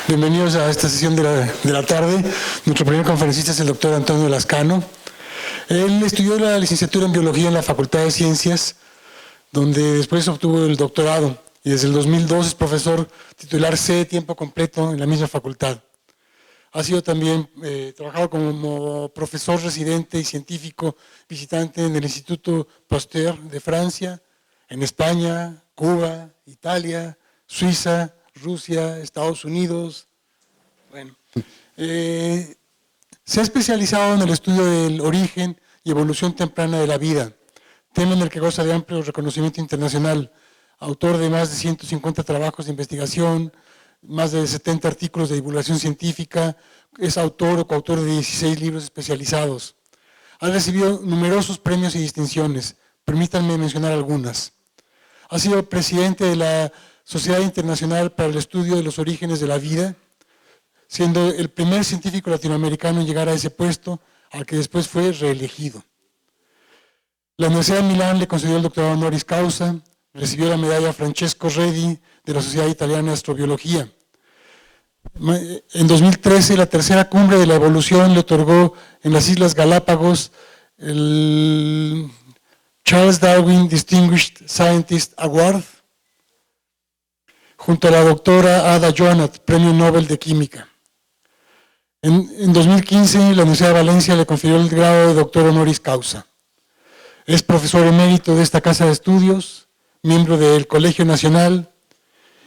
Bienvenidos a esta sesión de la tarde. Nuestro primer conferencista es el doctor Antonio Lascano. Él estudió la licenciatura en Biología en la Facultad de Ciencias, donde después obtuvo el doctorado, y desde el 2002 es profesor titular C de tiempo completo en la misma facultad. Ha sido también, trabajado como profesor residente y científico visitante en el Instituto Pasteur de Francia, en España, Cuba, Italia, Suiza, Rusia, Estados Unidos. Bueno, se ha especializado en el estudio del origen y evolución temprana de la vida, tema en el que goza de amplio reconocimiento internacional, autor de más de 150 trabajos de investigación, más de 70 artículos de divulgación científica, es autor o coautor de 16 libros especializados. Ha recibido numerosos premios y distinciones, permítanme mencionar algunas. Ha sido presidente de la Sociedad Internacional para el Estudio de los Orígenes de la Vida, siendo el primer científico latinoamericano en llegar a ese puesto, al que después fue reelegido. La Universidad de Milán le concedió el doctorado honoris causa, recibió la medalla Francesco Redi de la Sociedad Italiana de Astrobiología. En 2013, la tercera cumbre de la evolución le otorgó en las Islas Galápagos el Charles Darwin Distinguished Scientist Award, junto a la doctora Ada Joanat, Premio Nobel de Química. En 2015, la Universidad de Valencia le confirió el grado de doctor honoris causa. Es profesor emérito de esta casa de estudios, miembro del Colegio Nacional,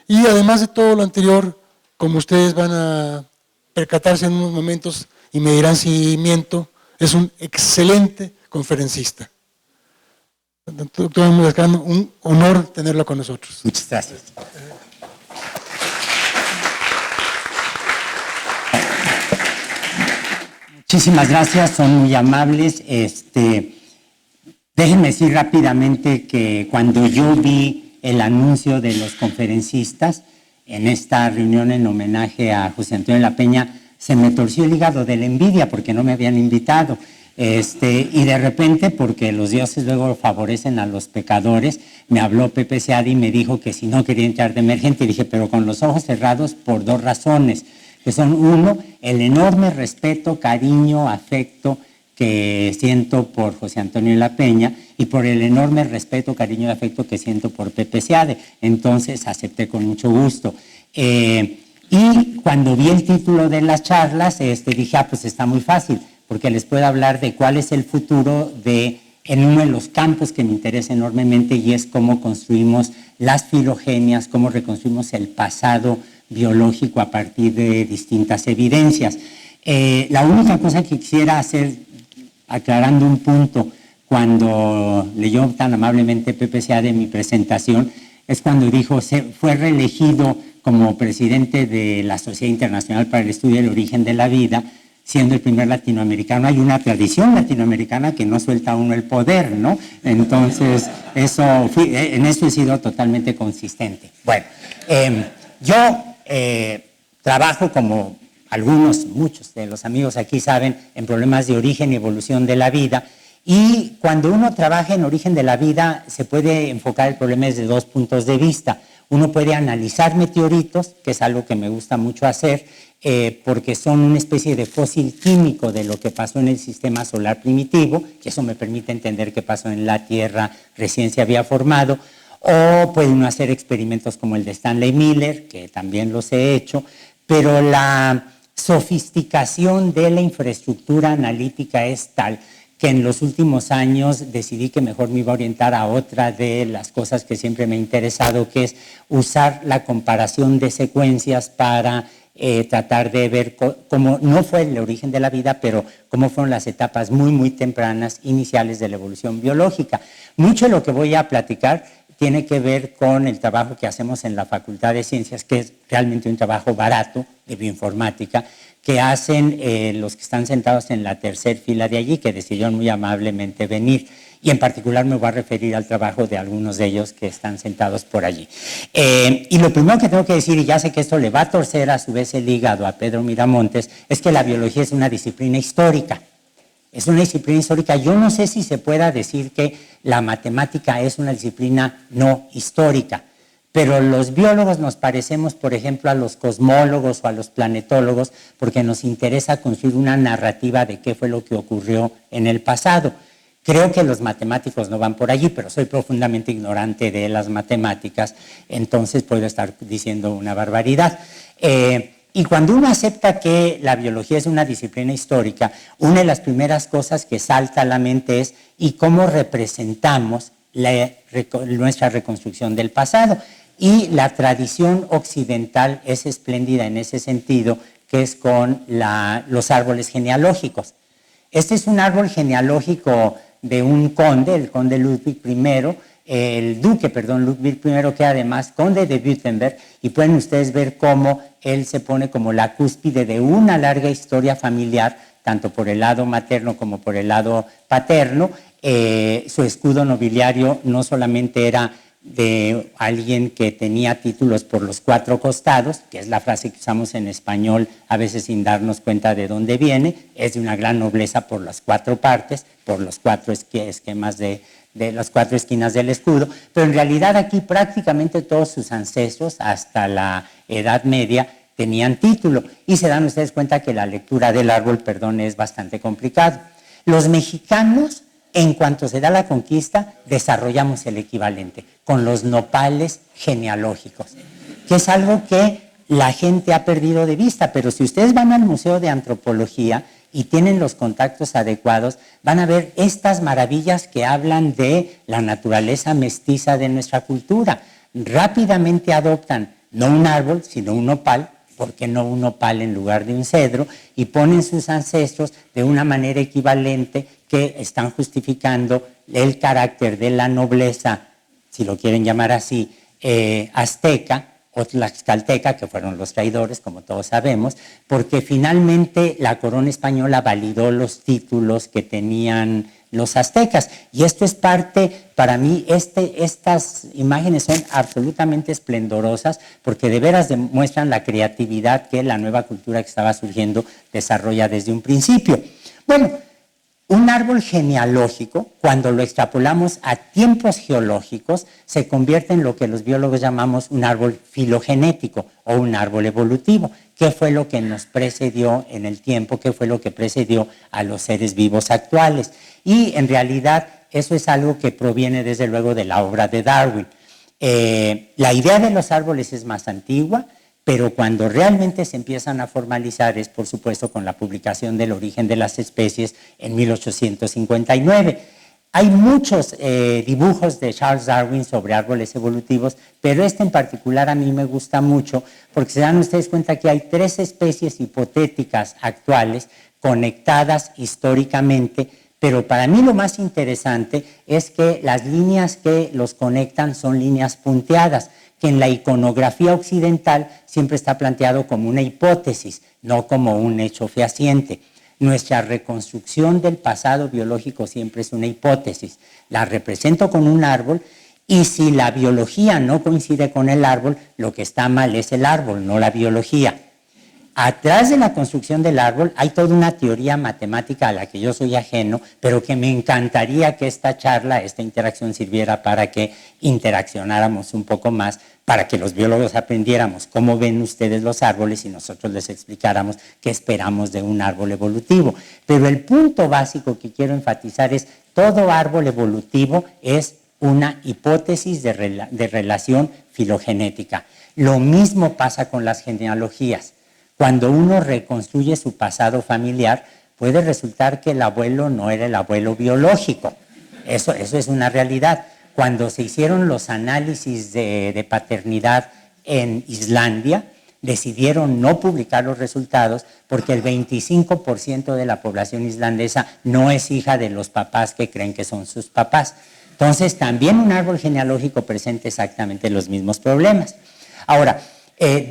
y además de todo lo anterior, como ustedes van a percatarse en unos momentos y me dirán si miento, es un excelente conferencista. Doctor Lascano, un honor tenerlo con nosotros. Muchas gracias. Muchísimas gracias, son muy amables. Déjenme decir rápidamente que cuando yo vi el anuncio de los conferencistas en esta reunión en homenaje a José Antonio de la Peña, se me torció el hígado de la envidia porque no me habían invitado. Y de repente, porque los dioses luego favorecen a los pecadores, me habló Pepe Seade y me dijo que si no quería entrar de emergente. Y dije, pero con los ojos cerrados por dos razones, que son: uno, el enorme respeto, cariño, afecto que siento por José Antonio de la Peña, y por el enorme respeto, cariño y afecto que siento por Pepe Seade. Entonces acepté con mucho gusto. Y cuando vi el título de las charlas, dije, pues está muy fácil, porque les puedo hablar de cuál es el futuro en uno de los campos que me interesa enormemente, y es cómo construimos las filogenias, cómo reconstruimos el pasado biológico a partir de distintas evidencias. La única cosa que quisiera hacer, aclarando un punto, cuando leyó tan amablemente Pepe Seade mi presentación, es cuando dijo, fue reelegido como presidente de la Sociedad Internacional para el Estudio del Origen de la Vida, siendo el primer latinoamericano. Hay una tradición latinoamericana que no suelta a uno el poder, ¿no? Entonces, en eso he sido totalmente consistente. Bueno, yo trabajo, como muchos de los amigos aquí saben, en problemas de origen y evolución de la vida, y cuando uno trabaja en origen de la vida se puede enfocar el problema desde dos puntos de vista. Uno puede analizar meteoritos, que es algo que me gusta mucho hacer, porque son una especie de fósil químico de lo que pasó en el sistema solar primitivo, que eso me permite entender qué pasó en la Tierra recién se había formado. O puede uno hacer experimentos como el de Stanley Miller, que también los he hecho, pero la sofisticación de la infraestructura analítica es tal que en los últimos años decidí que mejor me iba a orientar a otra de las cosas que siempre me ha interesado, que es usar la comparación de secuencias para tratar de ver cómo no fue el origen de la vida, pero cómo fueron las etapas muy, muy tempranas, iniciales de la evolución biológica. Mucho de lo que voy a platicar tiene que ver con el trabajo que hacemos en la Facultad de Ciencias, que es realmente un trabajo barato de bioinformática, que hacen los que están sentados en la tercera fila de allí, que decidieron muy amablemente venir. Y en particular me voy a referir al trabajo de algunos de ellos que están sentados por allí. Y lo primero que tengo que decir, y ya sé que esto le va a torcer a su vez el hígado a Pedro Miramontes, es que la biología es una disciplina histórica. Es una disciplina histórica. Yo no sé si se pueda decir que la matemática es una disciplina no histórica, pero los biólogos nos parecemos, por ejemplo, a los cosmólogos o a los planetólogos porque nos interesa construir una narrativa de qué fue lo que ocurrió en el pasado. Creo que los matemáticos no van por allí, pero soy profundamente ignorante de las matemáticas, entonces puedo estar diciendo una barbaridad. Y cuando uno acepta que la biología es una disciplina histórica, una de las primeras cosas que salta a la mente es ¿y cómo representamos nuestra reconstrucción del pasado? Y la tradición occidental es espléndida en ese sentido, que es con los árboles genealógicos. Este es un árbol genealógico de un conde, el conde Ludwig I, el duque, perdón, Ludwig I, que además conde de Württemberg, y pueden ustedes ver cómo él se pone como la cúspide de una larga historia familiar, tanto por el lado materno como por el lado paterno. Su escudo nobiliario no solamente era de alguien que tenía títulos por los 4 costados, que es la frase que usamos en español a veces sin darnos cuenta de dónde viene, es de una gran nobleza por las 4 partes, por los 4 esquemas de las 4 esquinas del escudo, pero en realidad aquí prácticamente todos sus ancestros hasta la Edad Media tenían título y se dan ustedes cuenta que la lectura del árbol, perdón, es bastante complicado. Los mexicanos, en cuanto se da la conquista, desarrollamos el equivalente con los nopales genealógicos, que es algo que la gente ha perdido de vista, pero si ustedes van al Museo de Antropología y tienen los contactos adecuados, van a ver estas maravillas que hablan de la naturaleza mestiza de nuestra cultura. Rápidamente adoptan no un árbol, sino un nopal. ¿Por qué no un nopal en lugar de un cedro? Y ponen sus ancestros de una manera equivalente que están justificando el carácter de la nobleza, si lo quieren llamar así, azteca o tlaxcalteca, que fueron los traidores, como todos sabemos, porque finalmente la corona española validó los títulos que tenían los aztecas. Y esto es parte, para mí, estas imágenes son absolutamente esplendorosas porque de veras demuestran la creatividad que la nueva cultura que estaba surgiendo desarrolla desde un principio. Bueno, un árbol genealógico, cuando lo extrapolamos a tiempos geológicos, se convierte en lo que los biólogos llamamos un árbol filogenético o un árbol evolutivo. ¿Qué fue lo que nos precedió en el tiempo? ¿Qué fue lo que precedió a los seres vivos actuales? Y en realidad eso es algo que proviene desde luego de la obra de Darwin. La idea de los árboles es más antigua, pero cuando realmente se empiezan a formalizar es, por supuesto, con la publicación del Origen de las Especies en 1859. Hay muchos dibujos de Charles Darwin sobre árboles evolutivos, pero este en particular a mí me gusta mucho porque se dan ustedes cuenta que hay 3 especies hipotéticas actuales conectadas históricamente, pero para mí lo más interesante es que las líneas que los conectan son líneas punteadas, que en la iconografía occidental siempre está planteado como una hipótesis, no como un hecho fehaciente. Nuestra reconstrucción del pasado biológico siempre es una hipótesis. La represento con un árbol y si la biología no coincide con el árbol, lo que está mal es el árbol, no la biología. Atrás de la construcción del árbol hay toda una teoría matemática a la que yo soy ajeno, pero que me encantaría que esta charla, esta interacción sirviera para que interaccionáramos un poco más, para que los biólogos aprendiéramos cómo ven ustedes los árboles y nosotros les explicáramos qué esperamos de un árbol evolutivo. Pero el punto básico que quiero enfatizar es todo árbol evolutivo es una hipótesis de relación filogenética. Lo mismo pasa con las genealogías. Cuando uno reconstruye su pasado familiar, puede resultar que el abuelo no era el abuelo biológico. Eso es una realidad. Cuando se hicieron los análisis de paternidad en Islandia, decidieron no publicar los resultados porque el 25% de la población islandesa no es hija de los papás que creen que son sus papás. Entonces, también un árbol genealógico presenta exactamente los mismos problemas. Ahora,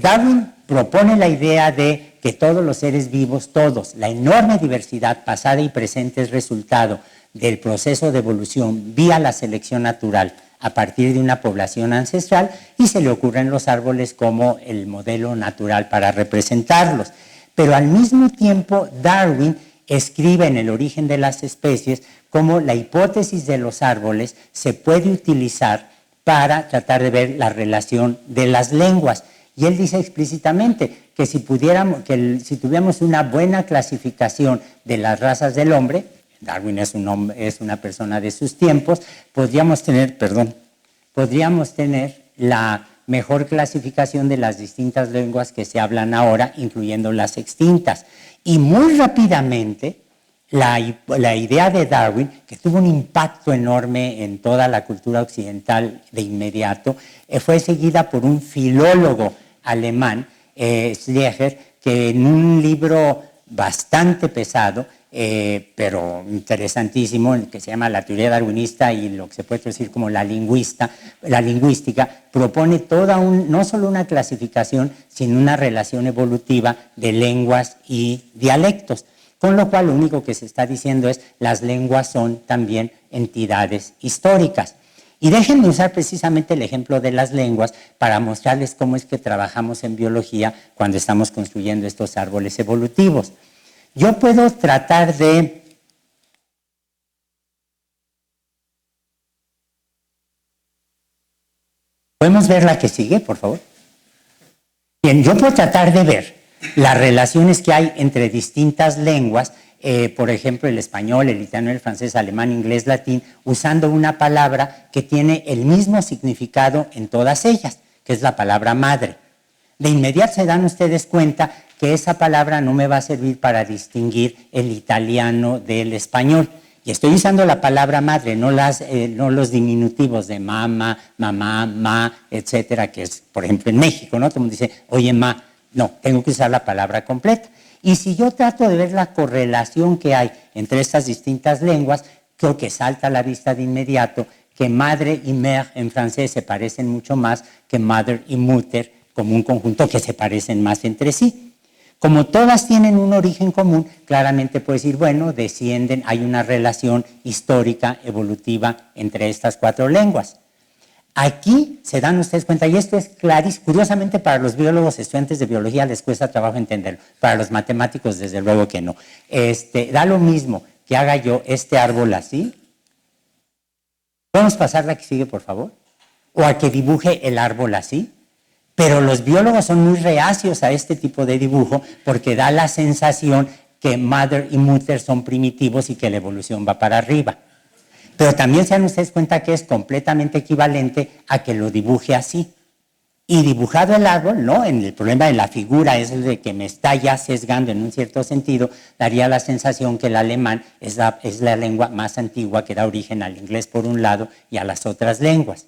Darwin propone la idea de que todos los seres vivos, todos, la enorme diversidad pasada y presente es resultado del proceso de evolución vía la selección natural a partir de una población ancestral y se le ocurren los árboles como el modelo natural para representarlos. Pero al mismo tiempo Darwin escribe en El Origen de las Especies cómo la hipótesis de los árboles se puede utilizar para tratar de ver la relación de las lenguas. Y él dice explícitamente que si tuviéramos una buena clasificación de las razas del hombre, Darwin es una persona de sus tiempos, podríamos tener la mejor clasificación de las distintas lenguas que se hablan ahora, incluyendo las extintas. Y muy rápidamente, la idea de Darwin, que tuvo un impacto enorme en toda la cultura occidental de inmediato, fue seguida por un filólogo alemán, Schlecher, que en un libro bastante pesado, pero interesantísimo, que se llama La teoría darwinista y lo que se puede traducir como la lingüística, propone no solo una clasificación, sino una relación evolutiva de lenguas y dialectos. Con lo cual, lo único que se está diciendo es las lenguas son también entidades históricas. Y déjenme usar precisamente el ejemplo de las lenguas para mostrarles cómo es que trabajamos en biología cuando estamos construyendo estos árboles evolutivos. Yo puedo tratar de... ¿Podemos ver la que sigue, por favor? Bien, yo puedo tratar de ver las relaciones que hay entre distintas lenguas, por ejemplo, el español, el italiano, el francés, alemán, inglés, latín, usando una palabra que tiene el mismo significado en todas ellas, que es la palabra madre. De inmediato se dan ustedes cuenta que esa palabra no me va a servir para distinguir el italiano del español. Y estoy usando la palabra madre, no los diminutivos de mama, mamá, ma, etcétera, que es, por ejemplo, en México, ¿no? Todo el mundo dice, oye, ma. No, tengo que usar la palabra completa. Y si yo trato de ver la correlación que hay entre estas distintas lenguas, creo que salta a la vista de inmediato que madre y mère en francés se parecen mucho más que mother y mutter como un conjunto que se parecen más entre sí. Como todas tienen un origen común, claramente puedo decir, bueno, hay una relación histórica, evolutiva entre estas 4 lenguas. Aquí se dan ustedes cuenta, y esto es clarísimo, curiosamente para los biólogos estudiantes de biología les cuesta trabajo entenderlo, para los matemáticos desde luego que no. Da lo mismo que haga yo este árbol así. ¿Podemos pasar la que sigue, por favor? O a que dibuje el árbol así. Pero los biólogos son muy reacios a este tipo de dibujo porque da la sensación que mother y mutter son primitivos y que la evolución va para arriba. Pero también se dan ustedes cuenta que es completamente equivalente a que lo dibuje así. Y dibujado el árbol, ¿no? En el problema de la figura es el de que me está ya sesgando en un cierto sentido, daría la sensación que el alemán es la lengua más antigua que da origen al inglés por un lado y a las otras lenguas.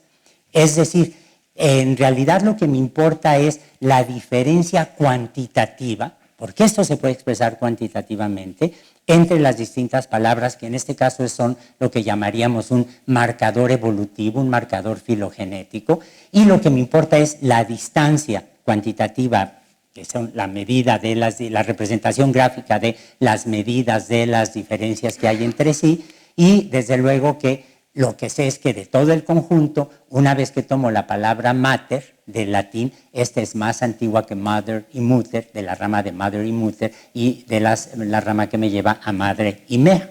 Es decir, en realidad lo que me importa es la diferencia cuantitativa, porque esto se puede expresar cuantitativamente, entre las distintas palabras, que en este caso son lo que llamaríamos un marcador evolutivo, un marcador filogenético, y lo que me importa es la distancia cuantitativa, que son la medida de la representación gráfica de las medidas de las diferencias que hay entre sí, y desde luego que lo que sé es que de todo el conjunto, una vez que tomo la palabra mater del latín, esta es más antigua que mother y mutter, de la rama de mother y mutter, y de la rama que me lleva a madre y mère.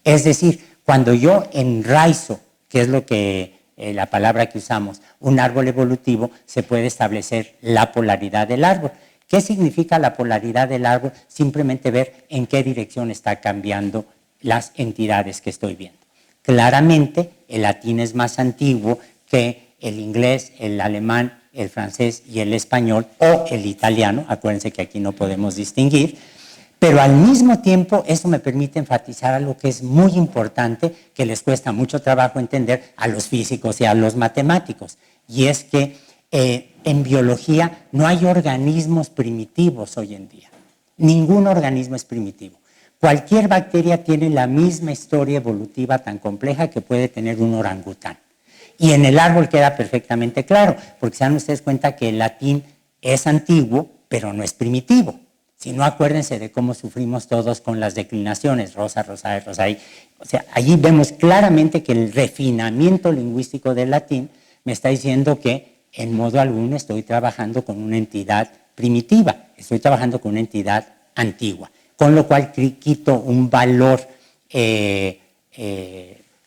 Es decir, cuando yo enraizo, que es lo que la palabra que usamos, un árbol evolutivo, se puede establecer la polaridad del árbol. ¿Qué significa la polaridad del árbol? Simplemente ver en qué dirección está cambiando las entidades que estoy viendo. Claramente, el latín es más antiguo que el inglés, el alemán, el francés y el español, o el italiano, acuérdense que aquí no podemos distinguir, pero al mismo tiempo eso me permite enfatizar algo que es muy importante, que les cuesta mucho trabajo entender a los físicos y a los matemáticos, y es que en biología no hay organismos primitivos hoy en día. Ningún organismo es primitivo. Cualquier bacteria tiene la misma historia evolutiva tan compleja que puede tener un orangután. Y en el árbol queda perfectamente claro, porque se dan ustedes cuenta que el latín es antiguo, pero no es primitivo. Si no, acuérdense de cómo sufrimos todos con las declinaciones, rosa, rosa, rosa. O sea, allí vemos claramente que el refinamiento lingüístico del latín me está diciendo que en modo alguno estoy trabajando con una entidad primitiva, estoy trabajando con una entidad antigua. Con lo cual quito un valor que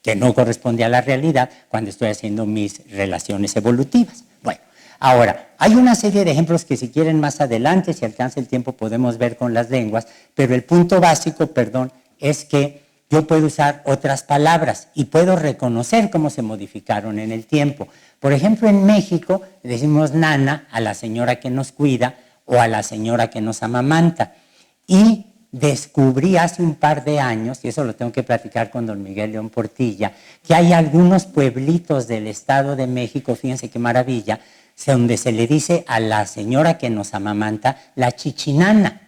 que no corresponde a la realidad cuando estoy haciendo mis relaciones evolutivas. Bueno, ahora, hay una serie de ejemplos que si quieren más adelante, si alcanza el tiempo, podemos ver con las lenguas, pero el punto básico, es que yo puedo usar otras palabras y puedo reconocer cómo se modificaron en el tiempo. Por ejemplo, en México decimos nana a la señora que nos cuida o a la señora que nos amamanta. Y descubrí hace un par de años, y eso lo tengo que platicar con don Miguel León Portilla, que hay algunos pueblitos del Estado de México, fíjense qué maravilla, donde se le dice a la señora que nos amamanta la chichinana,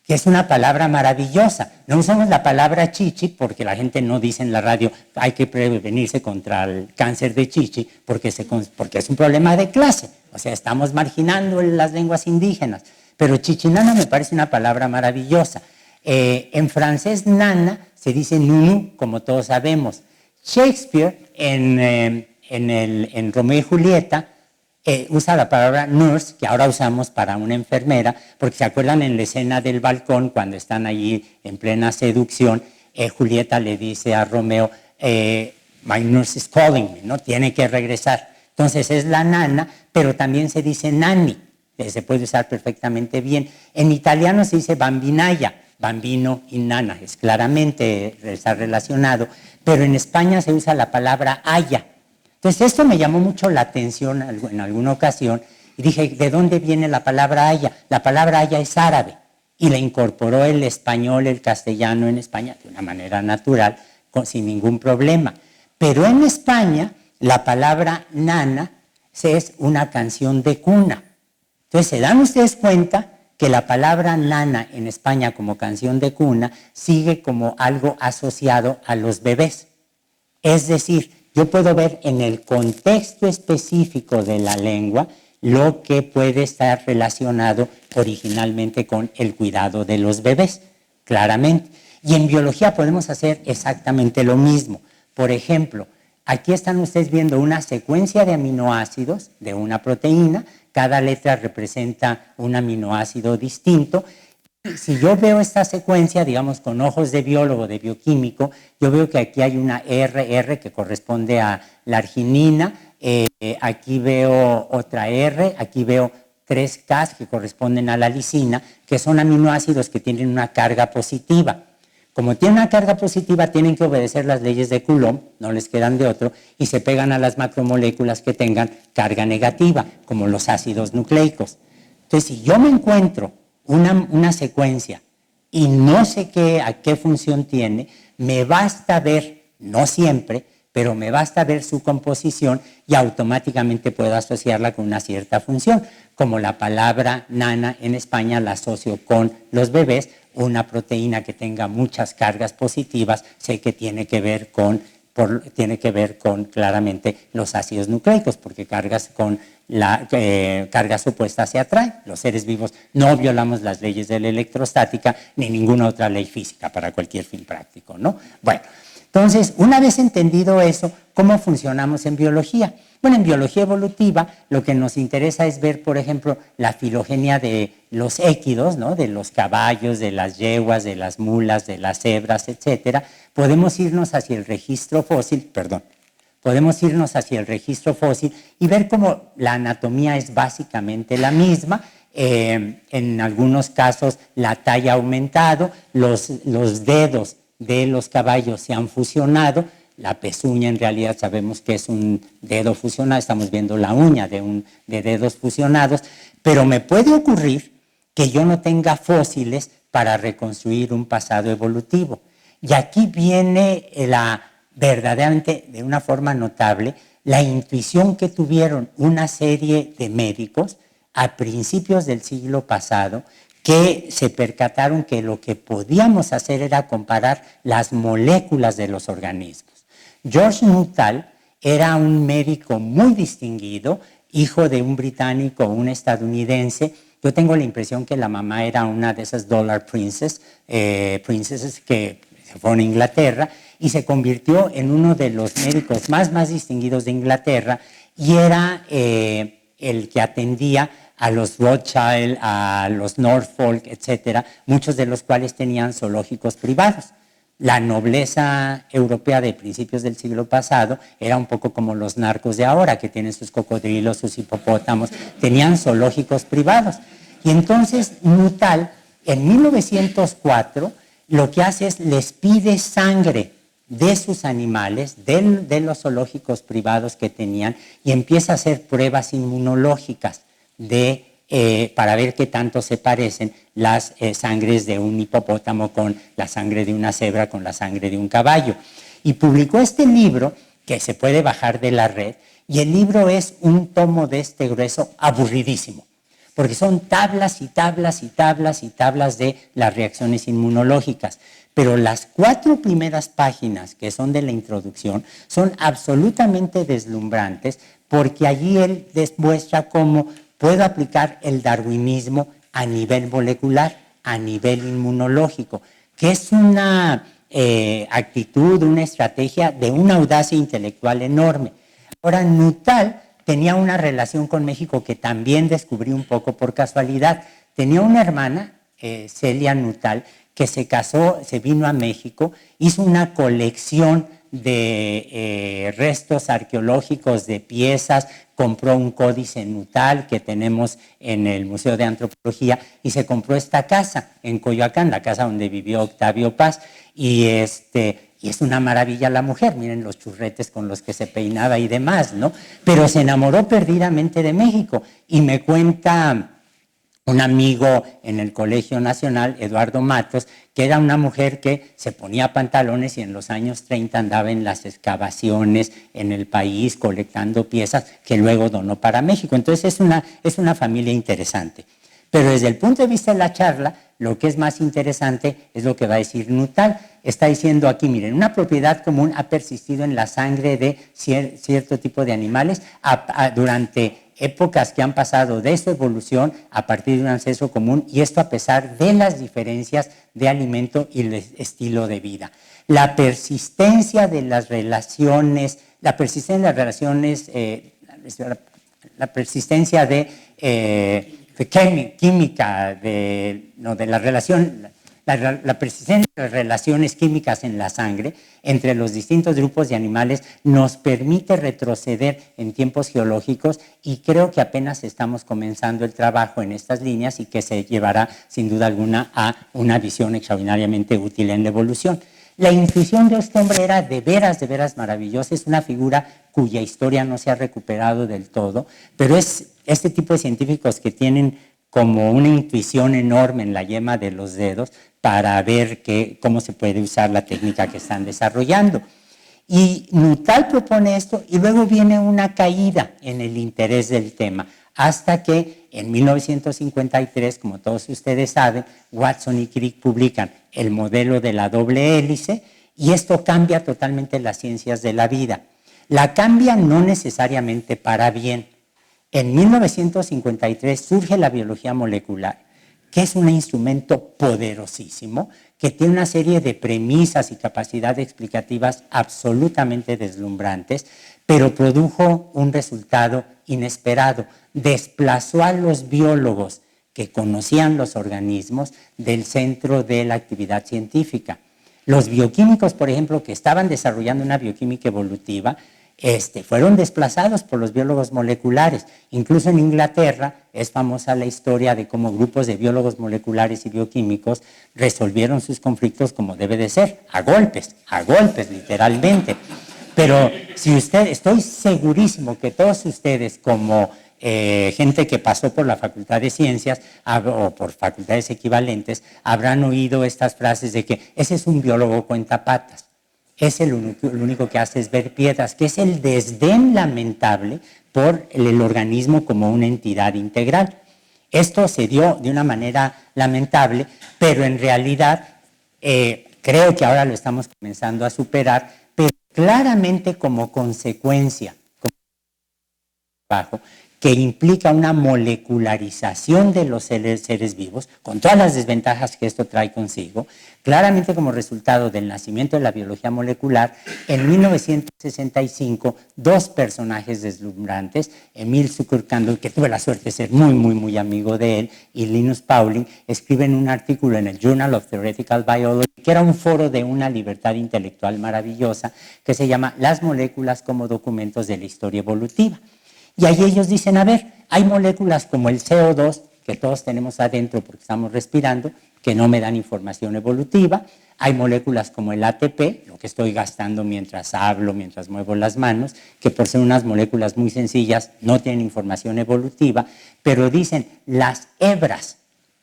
que es una palabra maravillosa. No usamos la palabra chichi porque la gente no dice en la radio hay que prevenirse contra el cáncer de chichi porque es un problema de clase. O sea, estamos marginando las lenguas indígenas. Pero chichinana me parece una palabra maravillosa. En francés, nana se dice nunu, como todos sabemos. Shakespeare, en Romeo y Julieta, usa la palabra nurse, que ahora usamos para una enfermera, porque se acuerdan en la escena del balcón, cuando están allí en plena seducción, Julieta le dice a Romeo, my nurse is calling me, ¿no? Tiene que regresar. Entonces es la nana, pero también se dice nanny, que se puede usar perfectamente bien. En italiano se dice bambinaya, bambino y nana, es claramente está relacionado, pero en España se usa la palabra aya. Entonces esto me llamó mucho la atención en alguna ocasión y dije, ¿de dónde viene la palabra haya? La palabra haya es árabe y la incorporó el español, el castellano en España de una manera natural, sin ningún problema. Pero en España la palabra nana es una canción de cuna. Entonces se dan ustedes cuenta que la palabra nana en España como canción de cuna sigue como algo asociado a los bebés. Es decir, yo puedo ver en el contexto específico de la lengua lo que puede estar relacionado originalmente con el cuidado de los bebés, claramente. Y en biología podemos hacer exactamente lo mismo. Por ejemplo, aquí están ustedes viendo una secuencia de aminoácidos de una proteína, cada letra representa un aminoácido distinto. Si yo veo esta secuencia, digamos, con ojos de biólogo, de bioquímico, yo veo que aquí hay una RR que corresponde a la arginina, aquí veo otra R, aquí veo 3 Ks que corresponden a la lisina, que son aminoácidos que tienen una carga positiva. Como tienen una carga positiva, tienen que obedecer las leyes de Coulomb, no les quedan de otro, y se pegan a las macromoléculas que tengan carga negativa, como los ácidos nucleicos. Entonces, si yo me encuentro una secuencia y no sé a qué función tiene, me basta ver, no siempre, pero me basta ver su composición y automáticamente puedo asociarla con una cierta función, como la palabra nana en España la asocio con los bebés, una proteína que tenga muchas cargas positivas, sé que tiene que ver con claramente los ácidos nucleicos, porque cargas opuestas se atraen. Los seres vivos no violamos las leyes de la electrostática ni ninguna otra ley física para cualquier fin práctico, ¿no? Bueno, entonces, una vez entendido eso, ¿cómo funcionamos en biología? Bueno, en biología evolutiva lo que nos interesa es ver, por ejemplo, la filogenia de los équidos, ¿no? De los caballos, de las yeguas, de las mulas, de las cebras, etcétera. Podemos irnos hacia el registro fósil, y ver cómo la anatomía es básicamente la misma. En algunos casos la talla ha aumentado, los dedos de los caballos se han fusionado. La pezuña en realidad sabemos que es un dedo fusionado, estamos viendo la uña de dedos fusionados, pero me puede ocurrir que yo no tenga fósiles para reconstruir un pasado evolutivo. Y aquí viene verdaderamente de una forma notable la intuición que tuvieron una serie de médicos a principios del siglo pasado que se percataron que lo que podíamos hacer era comparar las moléculas de los organismos. George Nuttall era un médico muy distinguido, hijo de un británico, un estadounidense. Yo tengo la impresión que la mamá era una de esas Dollar Princesses que se fueron a Inglaterra y se convirtió en uno de los médicos más distinguidos de Inglaterra y era el que atendía a los Rothschild, a los Norfolk, etcétera, muchos de los cuales tenían zoológicos privados. La nobleza europea de principios del siglo pasado era un poco como los narcos de ahora, que tienen sus cocodrilos, sus hipopótamos, tenían zoológicos privados. Y entonces Nuttall, en 1904, lo que hace es les pide sangre de sus animales, de los zoológicos privados que tenían, y empieza a hacer pruebas inmunológicas para ver qué tanto se parecen las sangres de un hipopótamo con la sangre de una cebra, con la sangre de un caballo. Y publicó este libro, que se puede bajar de la red, y el libro es un tomo de este grueso aburridísimo, porque son tablas y tablas y tablas y tablas de las reacciones inmunológicas. Pero las 4 primeras páginas, que son de la introducción, son absolutamente deslumbrantes, porque allí él demuestra cómo puedo aplicar el darwinismo a nivel molecular, a nivel inmunológico, que es una actitud, una estrategia de una audacia intelectual enorme. Ahora, Nuttall tenía una relación con México que también descubrí un poco por casualidad. Tenía una hermana, Celia Nuttall, que se casó, se vino a México, hizo una colección de restos arqueológicos, de piezas, compró un códice Nuttall que tenemos en el Museo de Antropología y se compró esta casa en Coyoacán, la casa donde vivió Octavio Paz, y es una maravilla la mujer, miren los churretes con los que se peinaba y demás, ¿no? Pero se enamoró perdidamente de México y me cuenta un amigo en el Colegio Nacional, Eduardo Matos, que era una mujer que se ponía pantalones y en los años 30 andaba en las excavaciones en el país colectando piezas que luego donó para México. Entonces es una familia interesante. Pero desde el punto de vista de la charla, lo que es más interesante es lo que va a decir Nuttall. Está diciendo aquí, miren, una propiedad común ha persistido en la sangre de cierto tipo de animales durante épocas que han pasado de su evolución a partir de un ancestro común, y esto a pesar de las diferencias de alimento y el estilo de vida. La persistencia de las relaciones, la persistencia química, la persistencia de las relaciones químicas en la sangre entre los distintos grupos de animales nos permite retroceder en tiempos geológicos, y creo que apenas estamos comenzando el trabajo en estas líneas y que se llevará sin duda alguna a una visión extraordinariamente útil en la evolución. La intuición de este hombre era de veras maravillosa, es una figura cuya historia no se ha recuperado del todo, pero es este tipo de científicos que tienen como una intuición enorme en la yema de los dedos para ver cómo se puede usar la técnica que están desarrollando. Y Nuttall propone esto y luego viene una caída en el interés del tema, hasta que en 1953, como todos ustedes saben, Watson y Crick publican el modelo de la doble hélice, y esto cambia totalmente las ciencias de la vida. La cambia no necesariamente para bien. En 1953 surge la biología molecular, que es un instrumento poderosísimo, que tiene una serie de premisas y capacidades explicativas absolutamente deslumbrantes, pero produjo un resultado inesperado. Desplazó a los biólogos que conocían los organismos del centro de la actividad científica. Los bioquímicos, por ejemplo, que estaban desarrollando una bioquímica evolutiva, fueron desplazados por los biólogos moleculares. Incluso en Inglaterra es famosa la historia de cómo grupos de biólogos moleculares y bioquímicos resolvieron sus conflictos como debe de ser, a golpes literalmente. Pero estoy segurísimo que todos ustedes, como gente que pasó por la Facultad de Ciencias o por facultades equivalentes, habrán oído estas frases de que ese es un biólogo cuentapatas. Es lo único que hace es ver piedras, que es el desdén lamentable por el organismo como una entidad integral. Esto se dio de una manera lamentable, pero en realidad creo que ahora lo estamos comenzando a superar, pero claramente como consecuencia, que implica una molecularización de los seres vivos, con todas las desventajas que esto trae consigo, claramente como resultado del nacimiento de la biología molecular, en 1965, dos personajes deslumbrantes, Emile Zuckerkandl, que tuve la suerte de ser muy amigo de él, y Linus Pauling, escriben un artículo en el Journal of Theoretical Biology, que era un foro de una libertad intelectual maravillosa, que se llama Las moléculas como documentos de la historia evolutiva. Y ahí ellos dicen, a ver, hay moléculas como el CO2, que todos tenemos adentro porque estamos respirando, que no me dan información evolutiva. Hay moléculas como el ATP, lo que estoy gastando mientras hablo, mientras muevo las manos, que por ser unas moléculas muy sencillas no tienen información evolutiva, pero dicen las hebras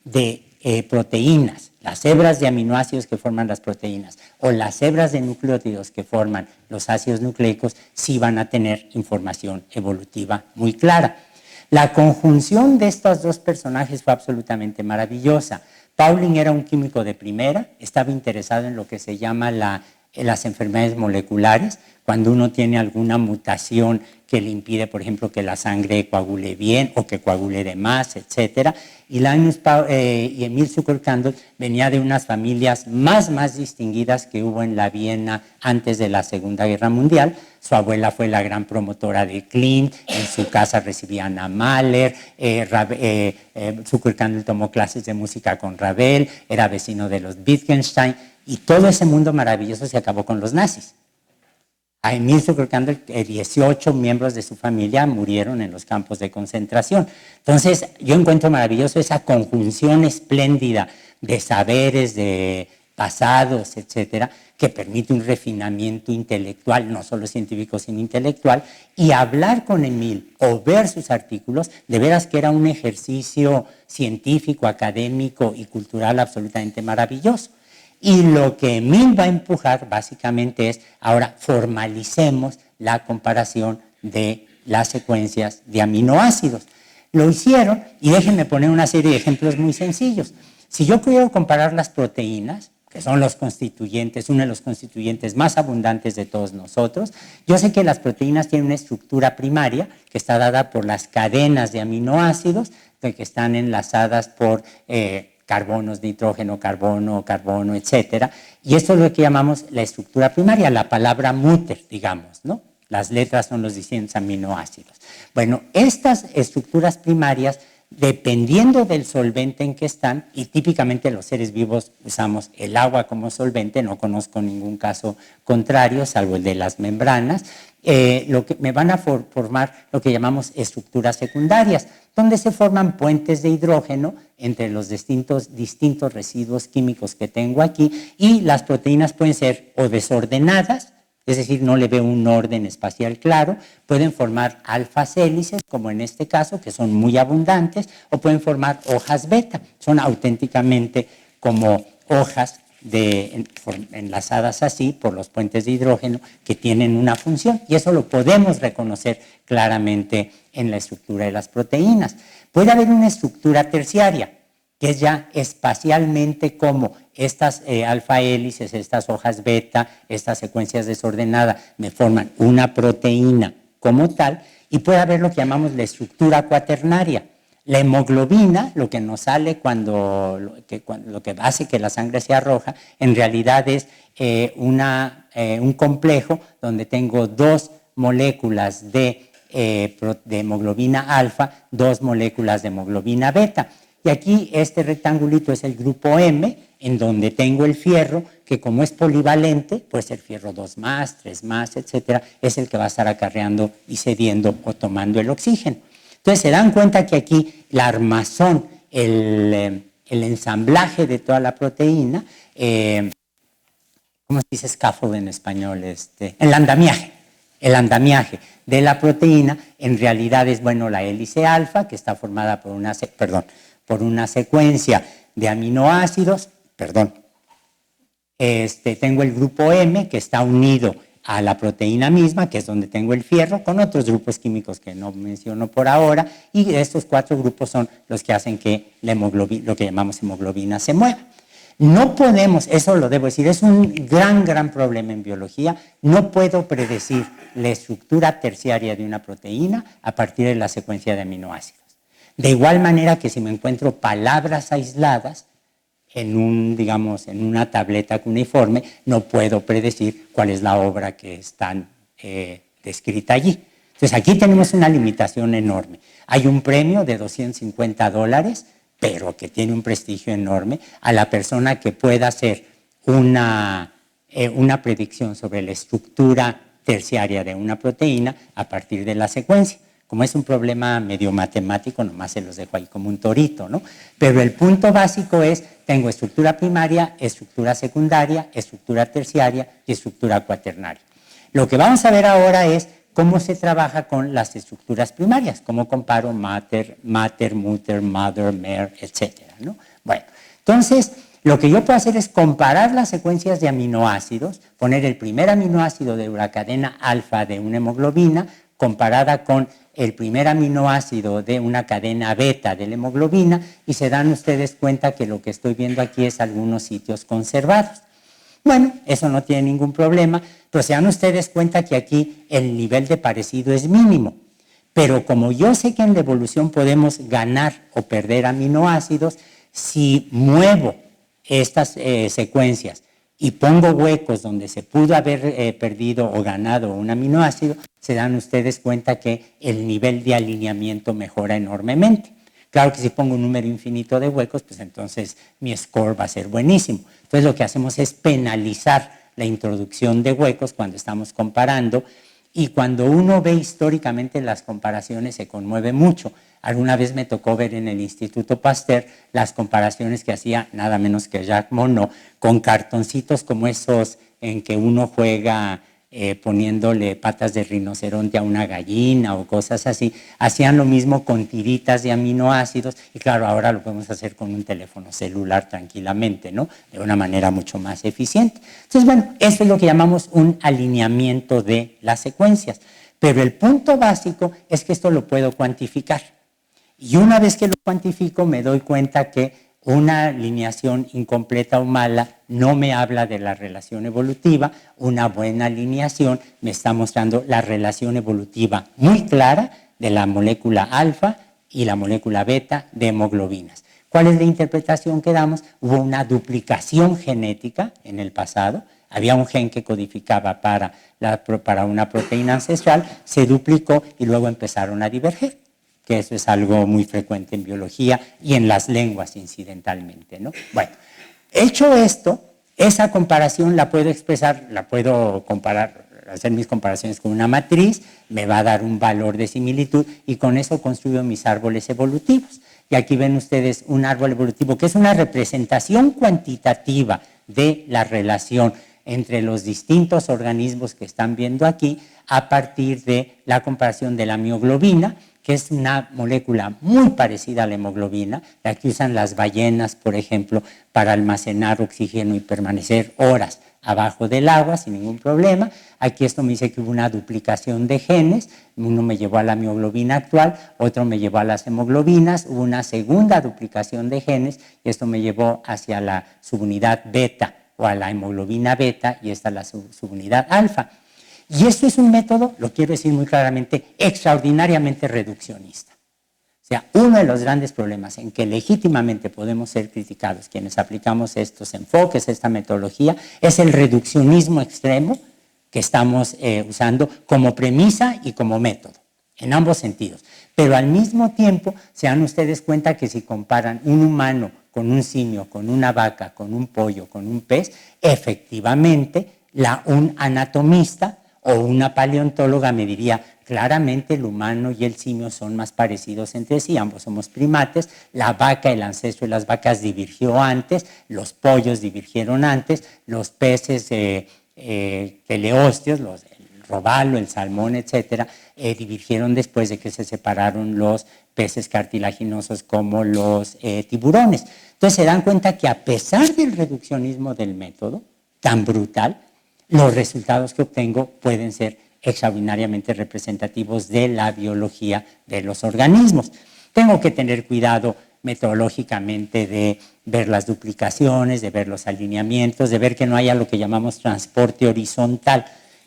de proteínas, las hebras de aminoácidos que forman las proteínas o las hebras de nucleótidos que forman los ácidos nucleicos sí van a tener información evolutiva muy clara. La conjunción de estos dos personajes fue absolutamente maravillosa. Pauling era un químico de primera, estaba interesado en lo que se llama las enfermedades moleculares, cuando uno tiene alguna mutación que le impide, por ejemplo, que la sangre coagule bien o que coagule de más, etc. Y Emile Zuckerkandl venía de unas familias más distinguidas que hubo en la Viena antes de la Segunda Guerra Mundial. Su abuela fue la gran promotora de Klimt, en su casa recibían a Mahler, Zuckerkandl tomó clases de música con Ravel, era vecino de los Wittgenstein, y todo ese mundo maravilloso se acabó con los nazis. A Emile Zuckerkandl, 18 miembros de su familia murieron en los campos de concentración. Entonces, yo encuentro maravilloso esa conjunción espléndida de saberes, de pasados, etcétera, que permite un refinamiento intelectual, no solo científico, sino intelectual, y hablar con Emile o ver sus artículos, de veras que era un ejercicio científico, académico y cultural absolutamente maravilloso. Y lo que Emile va a empujar básicamente es, ahora formalicemos la comparación de las secuencias de aminoácidos. Lo hicieron, y déjenme poner una serie de ejemplos muy sencillos. Si yo quiero comparar las proteínas, que son los constituyentes, uno de los constituyentes más abundantes de todos nosotros, yo sé que las proteínas tienen una estructura primaria que está dada por las cadenas de aminoácidos que están enlazadas por carbonos, nitrógeno, carbono, etcétera. Y esto es lo que llamamos la estructura primaria, la palabra muter, digamos, ¿no? Las letras son los distintos aminoácidos. Bueno, estas estructuras primarias, dependiendo del solvente en que están, y típicamente los seres vivos usamos el agua como solvente, no conozco ningún caso contrario, salvo el de las membranas, lo que me van a formar lo que llamamos estructuras secundarias, donde se forman puentes de hidrógeno entre los distintos residuos químicos que tengo aquí, y las proteínas pueden ser o desordenadas, es decir, no le veo un orden espacial claro, pueden formar alfas hélices, como en este caso, que son muy abundantes, o pueden formar hojas beta, son auténticamente como hojas enlazadas así por los puentes de hidrógeno que tienen una función, y eso lo podemos reconocer claramente en la estructura de las proteínas. Puede haber una estructura terciaria, que es ya espacialmente como estas alfa hélices, estas hojas beta, estas secuencias desordenadas me forman una proteína como tal, y puede haber lo que llamamos la estructura cuaternaria. La hemoglobina, lo que nos sale lo que hace que la sangre sea roja, en realidad es un complejo donde tengo dos moléculas de hemoglobina alfa, dos moléculas de hemoglobina beta. Y aquí este rectangulito es el grupo M, en donde tengo el fierro, que como es polivalente, puede ser fierro 2+, 3+, etcétera, es el que va a estar acarreando y cediendo o tomando el oxígeno. Entonces se dan cuenta que aquí la armazón, el ensamblaje de toda la proteína, ¿cómo se dice scaffold en español? El andamiaje de la proteína en realidad es, bueno, la hélice alfa, que está formada por una secuencia de aminoácidos, tengo el grupo M, que está unido a la proteína misma, que es donde tengo el fierro, con otros grupos químicos que no menciono por ahora, y estos cuatro grupos son los que hacen que la hemoglobina, lo que llamamos hemoglobina, se mueva. No podemos, eso lo debo decir, es un gran problema en biología. No puedo predecir la estructura terciaria de una proteína a partir de la secuencia de aminoácidos. De igual manera que si me encuentro palabras aisladas digamos, en una tableta cuneiforme, no puedo predecir cuál es la obra que está descrita allí. Entonces aquí tenemos una limitación enorme. Hay un premio de $250, pero que tiene un prestigio enorme, a la persona que pueda hacer una predicción sobre la estructura terciaria de una proteína a partir de la secuencia. Como es un problema medio matemático, nomás se los dejo ahí como un torito, ¿no? Pero el punto básico es, tengo estructura primaria, estructura secundaria, estructura terciaria y estructura cuaternaria. Lo que vamos a ver ahora es cómo se trabaja con las estructuras primarias, cómo comparo mater, mutter, mother, mer, etcétera, ¿no? Bueno, entonces, lo que yo puedo hacer es comparar las secuencias de aminoácidos, poner el primer aminoácido de la cadena alfa de una hemoglobina comparada con el primer aminoácido de una cadena beta de la hemoglobina, y se dan ustedes cuenta que lo que estoy viendo aquí es algunos sitios conservados. Bueno, eso no tiene ningún problema, pero se dan ustedes cuenta que aquí el nivel de parecido es mínimo. Pero como yo sé que en la evolución podemos ganar o perder aminoácidos, si muevo estas secuencias y pongo huecos donde se pudo haber perdido o ganado un aminoácido, se dan ustedes cuenta que el nivel de alineamiento mejora enormemente. Claro que si pongo un número infinito de huecos, pues entonces mi score va a ser buenísimo. Entonces lo que hacemos es penalizar la introducción de huecos cuando estamos comparando, y cuando uno ve históricamente las comparaciones se conmueve mucho. Alguna vez me tocó ver en el Instituto Pasteur las comparaciones que hacía nada menos que Jacques Monod con cartoncitos como esos en que uno juega poniéndole patas de rinoceronte a una gallina o cosas así. Hacían lo mismo con tiritas de aminoácidos, y claro, ahora lo podemos hacer con un teléfono celular tranquilamente, ¿no? De una manera mucho más eficiente. Entonces, bueno, eso es lo que llamamos un alineamiento de las secuencias. Pero el punto básico es que esto lo puedo cuantificar. Y una vez que lo cuantifico, me doy cuenta que una alineación incompleta o mala no me habla de la relación evolutiva. Una buena alineación me está mostrando la relación evolutiva muy clara de la molécula alfa y la molécula beta de hemoglobinas. ¿Cuál es la interpretación que damos? Hubo una duplicación genética en el pasado. Había un gen que codificaba para una proteína ancestral, se duplicó y luego empezaron a diverger, que eso es algo muy frecuente en biología y en las lenguas incidentalmente, ¿no? Bueno, hecho esto, esa comparación la puedo expresar, la puedo comparar, hacer mis comparaciones con una matriz, me va a dar un valor de similitud, y con eso construyo mis árboles evolutivos. Y aquí ven ustedes un árbol evolutivo que es una representación cuantitativa de la relación entre los distintos organismos que están viendo aquí a partir de la comparación de la mioglobina, que es una molécula muy parecida a la hemoglobina, la que usan las ballenas, por ejemplo, para almacenar oxígeno y permanecer horas abajo del agua sin ningún problema. Aquí esto me dice que hubo una duplicación de genes, uno me llevó a la mioglobina actual, otro me llevó a las hemoglobinas, hubo una segunda duplicación de genes y esto me llevó hacia la subunidad beta o a la hemoglobina beta, y esta es la subunidad alfa. Y esto es un método, lo quiero decir muy claramente, extraordinariamente reduccionista. O sea, uno de los grandes problemas en que legítimamente podemos ser criticados quienes aplicamos estos enfoques, esta metodología, es el reduccionismo extremo que estamos usando como premisa y como método, en ambos sentidos. Pero al mismo tiempo, se dan ustedes cuenta que si comparan un humano con un simio, con una vaca, con un pollo, con un pez, efectivamente un anatomista o una paleontóloga me diría claramente el humano y el simio son más parecidos entre sí, ambos somos primates, la vaca, el ancestro de las vacas divergió antes, los pollos divergieron antes, los peces teleósteos, el robalo, el salmón, etcétera, divergieron después de que se separaron los peces cartilaginosos como los tiburones. Entonces se dan cuenta que a pesar del reduccionismo del método tan brutal, los resultados que obtengo pueden ser extraordinariamente representativos de la biología de los organismos. Tengo que tener cuidado metodológicamente de ver las duplicaciones, de ver los alineamientos, de ver que no haya lo que llamamos transporte horizontal,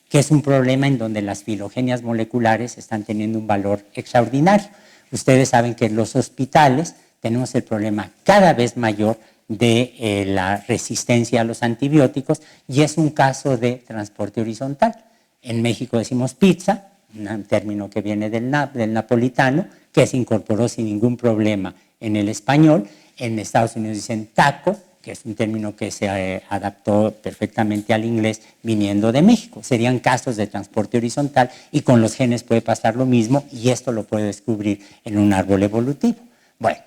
que es un problema en donde las filogenias moleculares están teniendo un valor extraordinario. Ustedes saben que en los hospitales tenemos el problema cada vez mayor de la resistencia a los antibióticos y es un caso de transporte horizontal. En México decimos pizza, un término que viene del napolitano, que se incorporó sin ningún problema en el español. En Estados Unidos dicen taco, que es un término que se adaptó perfectamente al inglés viniendo de México. Serían casos de transporte horizontal y con los genes puede pasar lo mismo y esto lo puede descubrir en un árbol evolutivo. Bueno,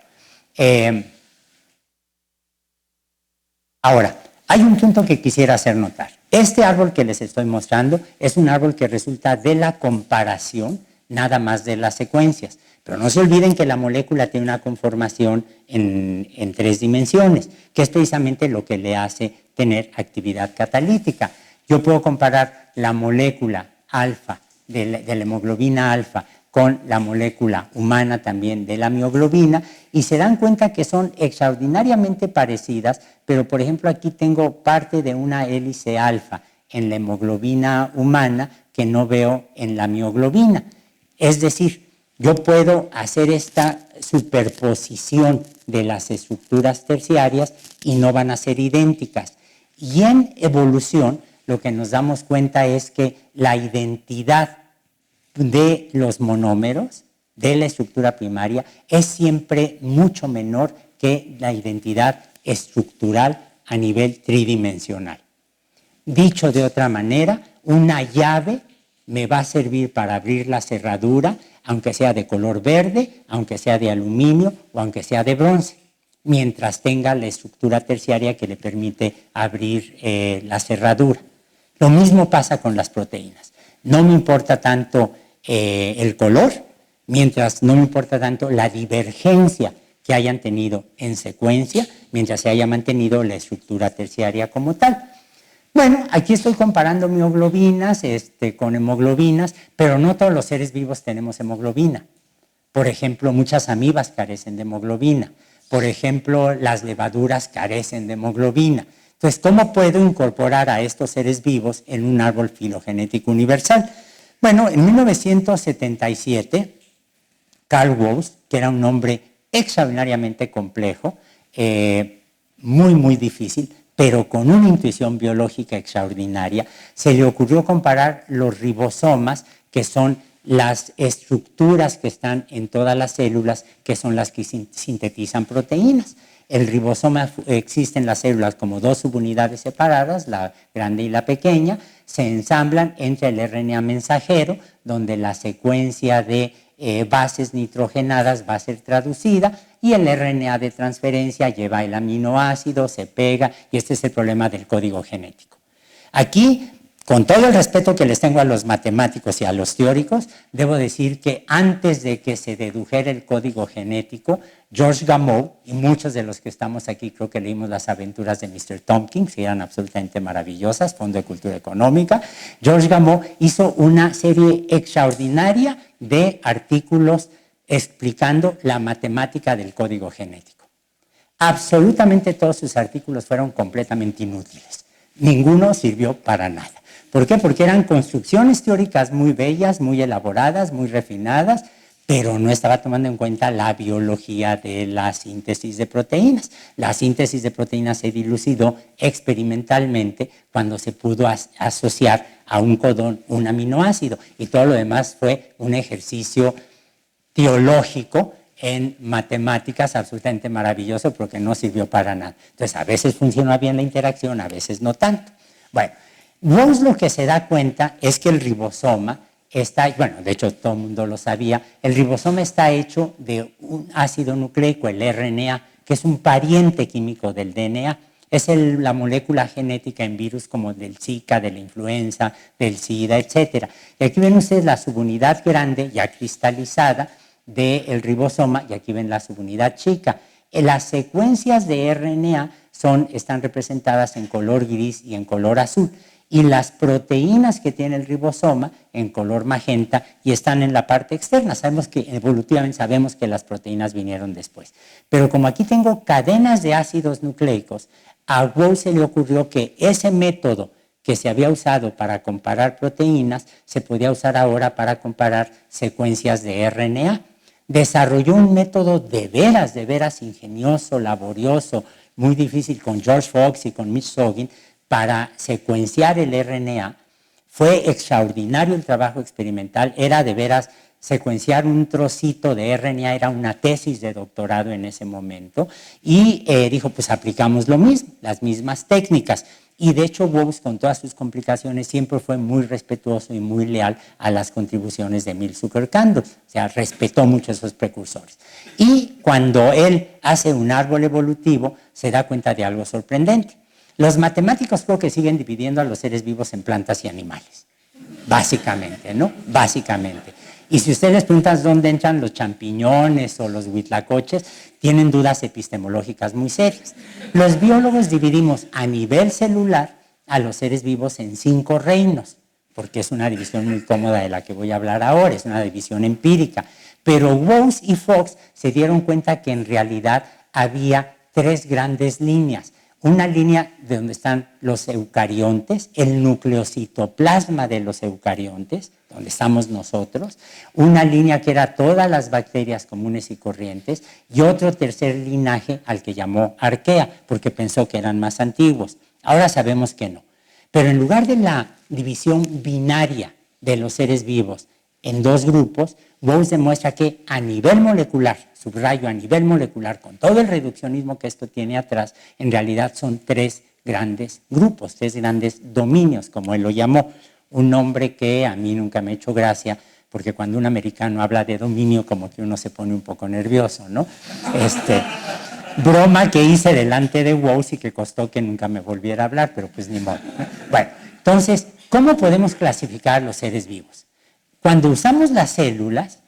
ahora, hay un punto que quisiera hacer notar. Este árbol que les estoy mostrando es un árbol que resulta de la comparación nada más de las secuencias. Pero no se olviden que la molécula tiene una conformación en 3 dimensiones, que es precisamente lo que le hace tener actividad catalítica. Yo puedo comparar la molécula alfa de la hemoglobina alfa con la molécula humana también de la mioglobina y se dan cuenta que son extraordinariamente parecidas, pero por ejemplo aquí tengo parte de una hélice alfa en la hemoglobina humana que no veo en la mioglobina. Es decir, yo puedo hacer esta superposición de las estructuras terciarias y no van a ser idénticas. Y en evolución lo que nos damos cuenta es que la identidad de los monómeros de la estructura primaria es siempre mucho menor que la identidad estructural a nivel tridimensional. Dicho de otra manera, una llave me va a servir para abrir la cerradura, aunque sea de color verde, aunque sea de aluminio o aunque sea de bronce, mientras tenga la estructura terciaria que le permite abrir la cerradura. Lo mismo pasa con las proteínas. No me importa tanto el color, mientras no me importa tanto la divergencia que hayan tenido en secuencia, mientras se haya mantenido la estructura terciaria como tal. Bueno, aquí estoy comparando mioglobinas con hemoglobinas, pero no todos los seres vivos tenemos hemoglobina. Por ejemplo, muchas amibas carecen de hemoglobina. Por ejemplo, las levaduras carecen de hemoglobina. Entonces, ¿cómo puedo incorporar a estos seres vivos en un árbol filogenético universal? Bueno, en 1977, Carl Woese, que era un hombre extraordinariamente complejo, muy difícil, pero con una intuición biológica extraordinaria, se le ocurrió comparar los ribosomas, que son las estructuras que están en todas las células, que son las que sintetizan proteínas. El ribosoma existe en las células como 2 subunidades separadas, la grande y la pequeña, se ensamblan entre el RNA mensajero, donde la secuencia de bases nitrogenadas va a ser traducida y el RNA de transferencia lleva el aminoácido, se pega y este es el problema del código genético. Aquí, con todo el respeto que les tengo a los matemáticos y a los teóricos, debo decir que antes de que se dedujera el código genético, George Gamow, y muchos de los que estamos aquí creo que leímos las aventuras de Mr. Tompkins, que eran absolutamente maravillosas, Fondo de Cultura Económica, George Gamow hizo una serie extraordinaria de artículos explicando la matemática del código genético. Absolutamente todos sus artículos fueron completamente inútiles. Ninguno sirvió para nada. ¿Por qué? Porque eran construcciones teóricas muy bellas, muy elaboradas, muy refinadas, pero no estaba tomando en cuenta la biología de la síntesis de proteínas. La síntesis de proteínas se dilucidó experimentalmente cuando se pudo asociar a un codón un aminoácido y todo lo demás fue un ejercicio teológico en matemáticas absolutamente maravilloso porque no sirvió para nada. Entonces, a veces funciona bien la interacción, a veces no tanto. Bueno, Woese lo que se da cuenta es que el ribosoma está, bueno, de hecho todo el mundo lo sabía, el ribosoma está hecho de un ácido nucleico, el RNA, que es un pariente químico del DNA. Es la molécula genética en virus como del Zika, de la influenza, del SIDA, etc. Y aquí ven ustedes la subunidad grande ya cristalizada del ribosoma y aquí ven la subunidad chica. Las secuencias de RNA están representadas en color gris y en color azul. y las proteínas que tiene el ribosoma en color magenta y están en la parte externa. Sabemos que evolutivamente sabemos que las proteínas vinieron después. Pero como aquí tengo cadenas de ácidos nucleicos, a Wow se le ocurrió que ese método que se había usado para comparar proteínas se podía usar ahora para comparar secuencias de RNA. Desarrolló un método de veras ingenioso, laborioso, muy difícil con George Fox y con Mitch Sogin para secuenciar el RNA. Fue extraordinario el trabajo experimental, era de veras secuenciar un trocito de RNA, era una tesis de doctorado en ese momento, y dijo, pues aplicamos lo mismo, las mismas técnicas. Y de hecho, Bowes, con todas sus complicaciones, siempre fue muy respetuoso y muy leal a las contribuciones de Emil Zuckerkandl. O sea, respetó mucho a esos precursores. Y cuando él hace un árbol evolutivo, se da cuenta de algo sorprendente. Los matemáticos creo que siguen dividiendo a los seres vivos en plantas y animales. Básicamente, ¿no? Básicamente. Y si ustedes les preguntan dónde entran los champiñones o los huitlacoches, tienen dudas epistemológicas muy serias. Los biólogos dividimos a nivel celular a los seres vivos en 5 reinos, porque es una división muy cómoda de la que voy a hablar ahora, es una división empírica. Pero Bowes y Fox se dieron cuenta que en realidad había 3 grandes líneas. Una línea de donde están los eucariontes, el nucleocitoplasma de los eucariontes, donde estamos nosotros, una línea que era todas las bacterias comunes y corrientes, y otro tercer linaje al que llamó arquea, porque pensó que eran más antiguos. Ahora sabemos que no. Pero en lugar de la división binaria de los seres vivos en 2 grupos, Bowes demuestra que a nivel molecular, subrayo a nivel molecular, con todo el reduccionismo que esto tiene atrás, en realidad son 3 grandes grupos, 3 grandes dominios, como él lo llamó. Un nombre que a mí nunca me ha hecho gracia, porque cuando un americano habla de dominio, como que uno se pone un poco nervioso, ¿no? Broma que hice delante de Bowes y que costó que nunca me volviera a hablar, pero pues ni modo. Bueno, entonces, ¿cómo podemos clasificar los seres vivos? Cuando usamos las células,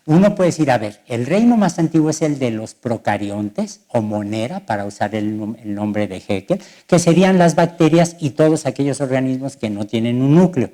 uno puede decir, a ver, el reino más antiguo es el de los procariontes, o monera, para usar el nombre de Haeckel, que serían las bacterias y todos aquellos organismos que no tienen un núcleo.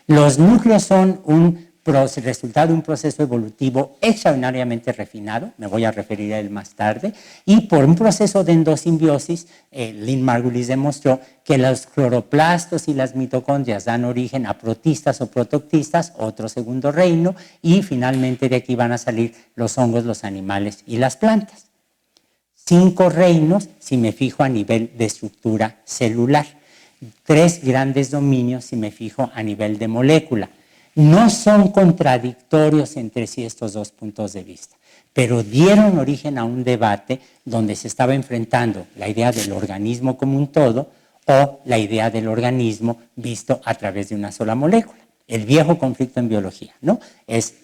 Los núcleos son un resultado de un proceso evolutivo extraordinariamente refinado, me voy a referir a él más tarde, y por un proceso de endosimbiosis, Lynn Margulis demostró que los cloroplastos y las mitocondrias dan origen a protistas o protoctistas, otro segundo reino, y finalmente de aquí van a salir los hongos, los animales y las plantas. 5 reinos si me fijo a nivel de estructura celular. 3 grandes dominios si me fijo a nivel de molécula. No son contradictorios entre sí estos 2 puntos de vista, pero dieron origen a un debate donde se estaba enfrentando la idea del organismo como un todo o la idea del organismo visto a través de una sola molécula. El viejo conflicto en biología, ¿no?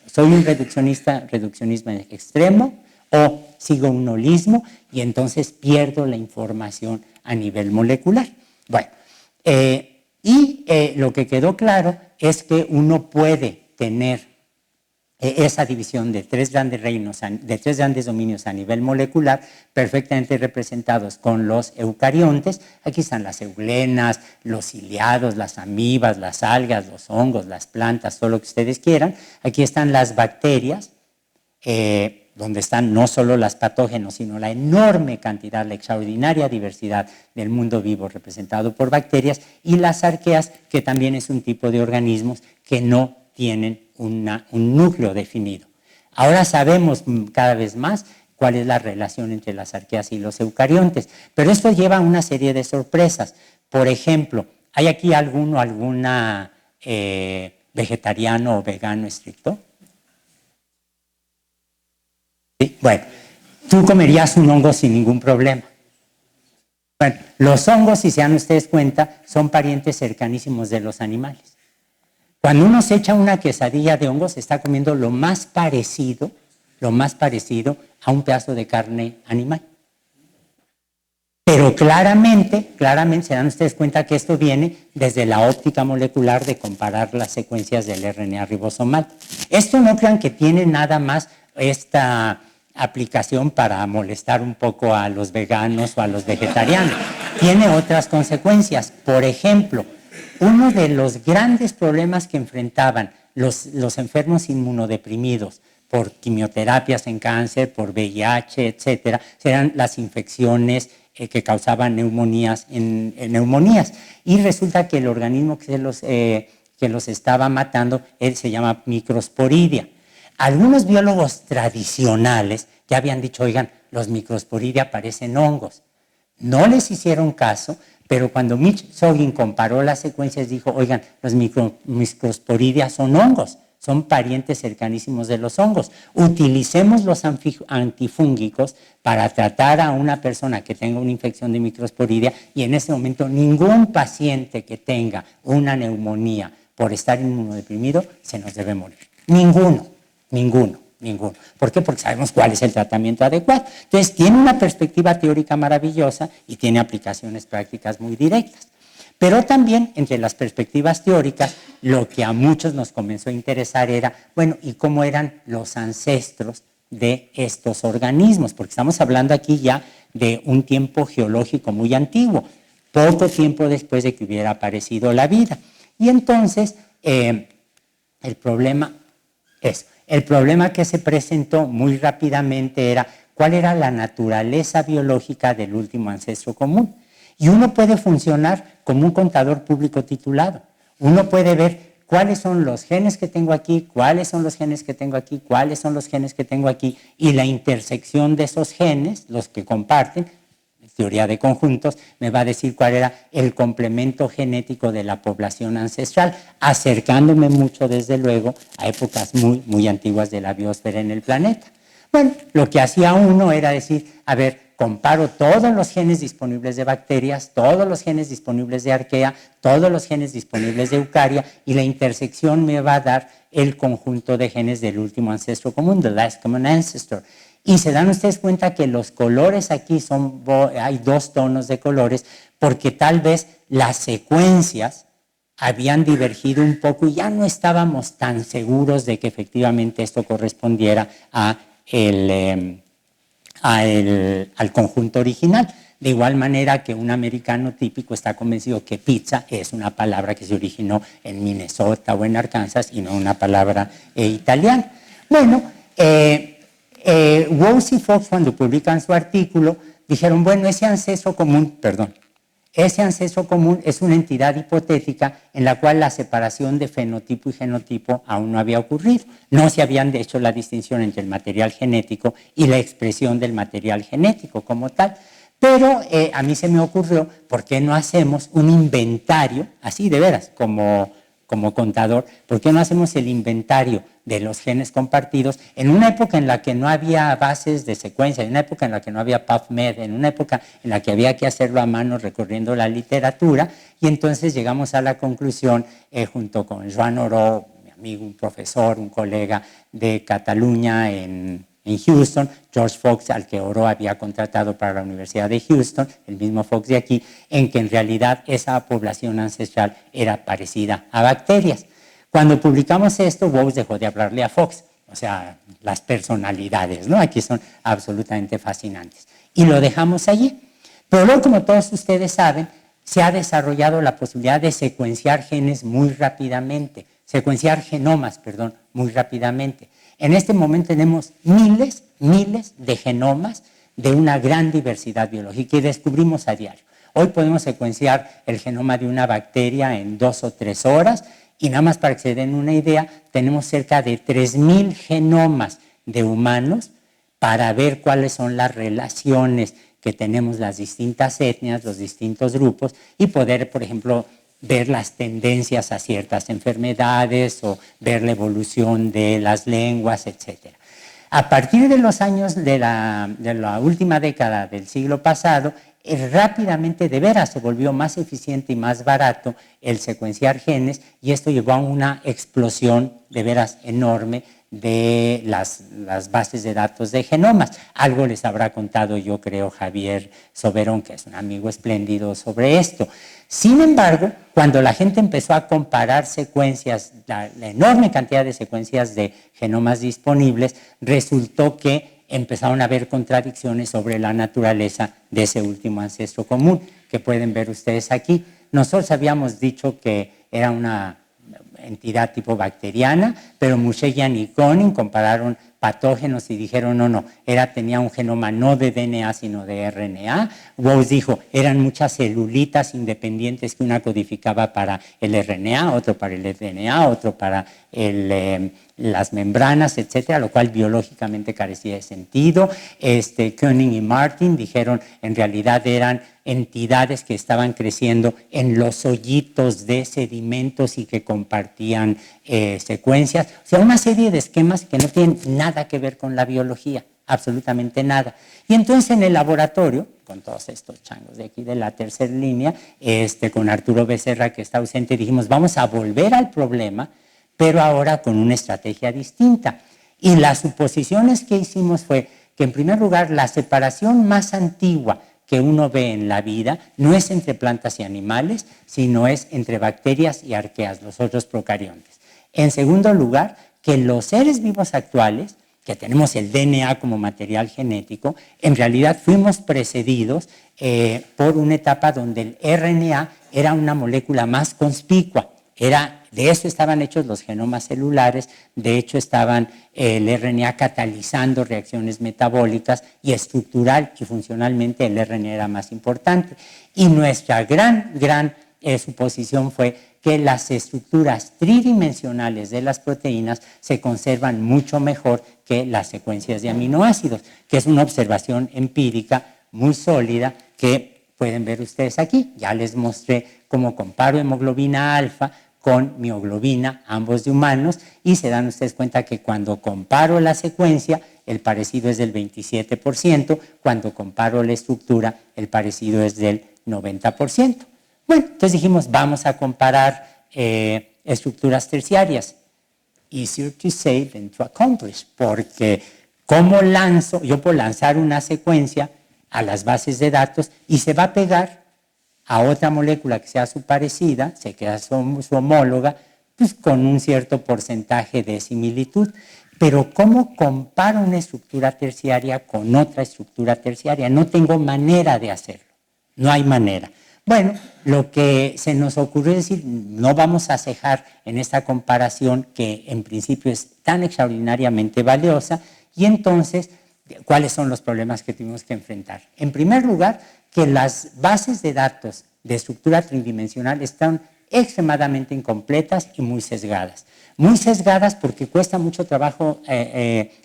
¿Soy un reduccionismo extremo o sigo un holismo y entonces pierdo la información a nivel molecular? Bueno, lo que quedó claro es que uno puede tener esa división de 3 grandes reinos, de 3 grandes dominios a nivel molecular, perfectamente representados con los eucariontes. Aquí están las euglenas, los ciliados, las amibas, las algas, los hongos, las plantas, todo lo que ustedes quieran. Aquí están las bacterias, donde están no solo los patógenos, sino la enorme cantidad, la extraordinaria diversidad del mundo vivo representado por bacterias, y las arqueas, que también es un tipo de organismos que no tienen un núcleo definido. Ahora sabemos cada vez más cuál es la relación entre las arqueas y los eucariontes, pero esto lleva a una serie de sorpresas. Por ejemplo, ¿hay aquí alguna vegetariano o vegano estricto? ¿Sí? Bueno, tú comerías un hongo sin ningún problema. Bueno, los hongos, si se dan ustedes cuenta, son parientes cercanísimos de los animales. Cuando uno se echa una quesadilla de hongos, está comiendo lo más parecido a un pedazo de carne animal. Pero claramente se dan ustedes cuenta que esto viene desde la óptica molecular de comparar las secuencias del RNA ribosomal. Esto no crean que tiene nada más esta aplicación para molestar un poco a los veganos o a los vegetarianos. Tiene otras consecuencias. Por ejemplo, uno de los grandes problemas que enfrentaban los enfermos inmunodeprimidos por quimioterapias en cáncer, por VIH, etcétera, eran las infecciones que causaban neumonías en neumonías. Y resulta que el organismo que los estaba matando, él se llama Microsporidia. Algunos biólogos tradicionales ya habían dicho, oigan, los Microsporidia parecen hongos. No les hicieron caso, pero cuando Mitch Sogin comparó las secuencias, dijo, oigan, los Microsporidia son hongos, son parientes cercanísimos de los hongos. Utilicemos los antifúngicos para tratar a una persona que tenga una infección de Microsporidia y en ese momento ningún paciente que tenga una neumonía por estar inmunodeprimido se nos debe morir. Ninguno. ¿Por qué? Porque sabemos cuál es el tratamiento adecuado. Entonces, tiene una perspectiva teórica maravillosa y tiene aplicaciones prácticas muy directas. Pero también, entre las perspectivas teóricas, lo que a muchos nos comenzó a interesar era, bueno, ¿y cómo eran los ancestros de estos organismos? Porque estamos hablando aquí ya de un tiempo geológico muy antiguo, poco tiempo después de que hubiera aparecido la vida. Y entonces, el problema que se presentó muy rápidamente era cuál era la naturaleza biológica del último ancestro común. Y uno puede funcionar como un contador público titulado. Uno puede ver cuáles son los genes que tengo aquí, cuáles son los genes que tengo aquí, cuáles son los genes que tengo aquí, y la intersección de esos genes, los que comparten, teoría de conjuntos, me va a decir cuál era el complemento genético de la población ancestral, acercándome mucho, desde luego, a épocas muy, muy antiguas de la biosfera en el planeta. Bueno, lo que hacía uno era decir, a ver, comparo todos los genes disponibles de bacterias, todos los genes disponibles de arquea, todos los genes disponibles de eucaria, y la intersección me va a dar el conjunto de genes del último ancestro común, the last common ancestor. Y se dan ustedes cuenta que los colores aquí hay dos tonos de colores, porque tal vez las secuencias habían divergido un poco y ya no estábamos tan seguros de que efectivamente esto correspondiera al conjunto original. De igual manera que un americano típico está convencido que pizza es una palabra que se originó en Minnesota o en Arkansas y no una palabra italiana. Bueno, Wose y Fox, cuando publican su artículo, dijeron, bueno, ese ancestro común es una entidad hipotética en la cual la separación de fenotipo y genotipo aún no había ocurrido. No se habían hecho la distinción entre el material genético y la expresión del material genético como tal. Pero a mí se me ocurrió, ¿por qué no hacemos un inventario, así de veras, como contador, ¿por qué no hacemos el inventario de los genes compartidos en una época en la que no había bases de secuencia, en una época en la que no había PubMed, en una época en la que había que hacerlo a mano recorriendo la literatura? Y entonces llegamos a la conclusión, junto con Joan Oró, mi amigo, un profesor, un colega de Cataluña en Houston, George Fox, al que Oró había contratado para la Universidad de Houston, el mismo Fox de aquí, en que en realidad esa población ancestral era parecida a bacterias. Cuando publicamos esto, Wose dejó de hablarle a Fox, o sea, las personalidades, ¿no? Aquí son absolutamente fascinantes. Y lo dejamos allí. Pero luego, como todos ustedes saben, se ha desarrollado la posibilidad de secuenciar genes muy rápidamente, muy rápidamente. En este momento tenemos miles de genomas de una gran diversidad biológica y descubrimos a diario. Hoy podemos secuenciar el genoma de una bacteria en 2 o 3 horas y nada más para que se den una idea, tenemos cerca de 3,000 genomas de humanos para ver cuáles son las relaciones que tenemos las distintas etnias, los distintos grupos y poder, por ejemplo, ver las tendencias a ciertas enfermedades o ver la evolución de las lenguas, etc. A partir de los años de la última década del siglo pasado, rápidamente de veras se volvió más eficiente y más barato el secuenciar genes y esto llevó a una explosión de veras enorme de las bases de datos de genomas. Algo les habrá contado, yo creo, Javier Soberón, que es un amigo espléndido, sobre esto. Sin embargo, cuando la gente empezó a comparar secuencias, la enorme cantidad de secuencias de genomas disponibles, resultó que empezaron a haber contradicciones sobre la naturaleza de ese último ancestro común, que pueden ver ustedes aquí. nosotros habíamos dicho que era una entidad tipo bacteriana, pero Mushegian y Cronin compararon patógenos y dijeron no, tenía un genoma no de DNA sino de RNA. Bose dijo, eran muchas celulitas independientes que una codificaba para el RNA, otro para el DNA, otro para las membranas, etcétera, lo cual biológicamente carecía de sentido. Koenig y Martin dijeron, en realidad eran entidades que estaban creciendo en los hoyitos de sedimentos y que compartían secuencias. O sea, una serie de esquemas que no tienen nada que ver con la biología, absolutamente nada. Y entonces en el laboratorio, con todos estos changos de aquí de la tercera línea, con Arturo Becerra que está ausente, dijimos, vamos a volver al problema, pero ahora con una estrategia distinta. Y las suposiciones que hicimos fue que, en primer lugar, la separación más antigua que uno ve en la vida no es entre plantas y animales, sino es entre bacterias y arqueas, los otros procariontes. En segundo lugar, que los seres vivos actuales, que tenemos el DNA como material genético, en realidad fuimos precedidos por una etapa donde el RNA era una molécula más conspicua. De eso estaban hechos los genomas celulares, de hecho estaban el RNA catalizando reacciones metabólicas y estructural y funcionalmente el RNA era más importante. Y nuestra gran suposición fue que las estructuras tridimensionales de las proteínas se conservan mucho mejor que las secuencias de aminoácidos, que es una observación empírica muy sólida que pueden ver ustedes aquí. Ya les mostré cómo comparo hemoglobina alfa con mioglobina, ambos de humanos, y se dan ustedes cuenta que cuando comparo la secuencia, el parecido es del 27%, cuando comparo la estructura, el parecido es del 90%. Bueno, entonces dijimos, vamos a comparar estructuras terciarias. Easier to say than to accomplish, porque ¿cómo lanzo? Yo puedo lanzar una secuencia a las bases de datos y se va a pegar a otra molécula que sea su parecida, se queda su homóloga, pues con un cierto porcentaje de similitud. Pero ¿cómo comparo una estructura terciaria con otra estructura terciaria? No tengo manera de hacerlo, no hay manera. Bueno, lo que se nos ocurrió es decir, no vamos a cejar en esta comparación que en principio es tan extraordinariamente valiosa, y entonces, ¿cuáles son los problemas que tuvimos que enfrentar? En primer lugar, que las bases de datos de estructura tridimensional están extremadamente incompletas y muy sesgadas. Muy sesgadas porque cuesta mucho trabajo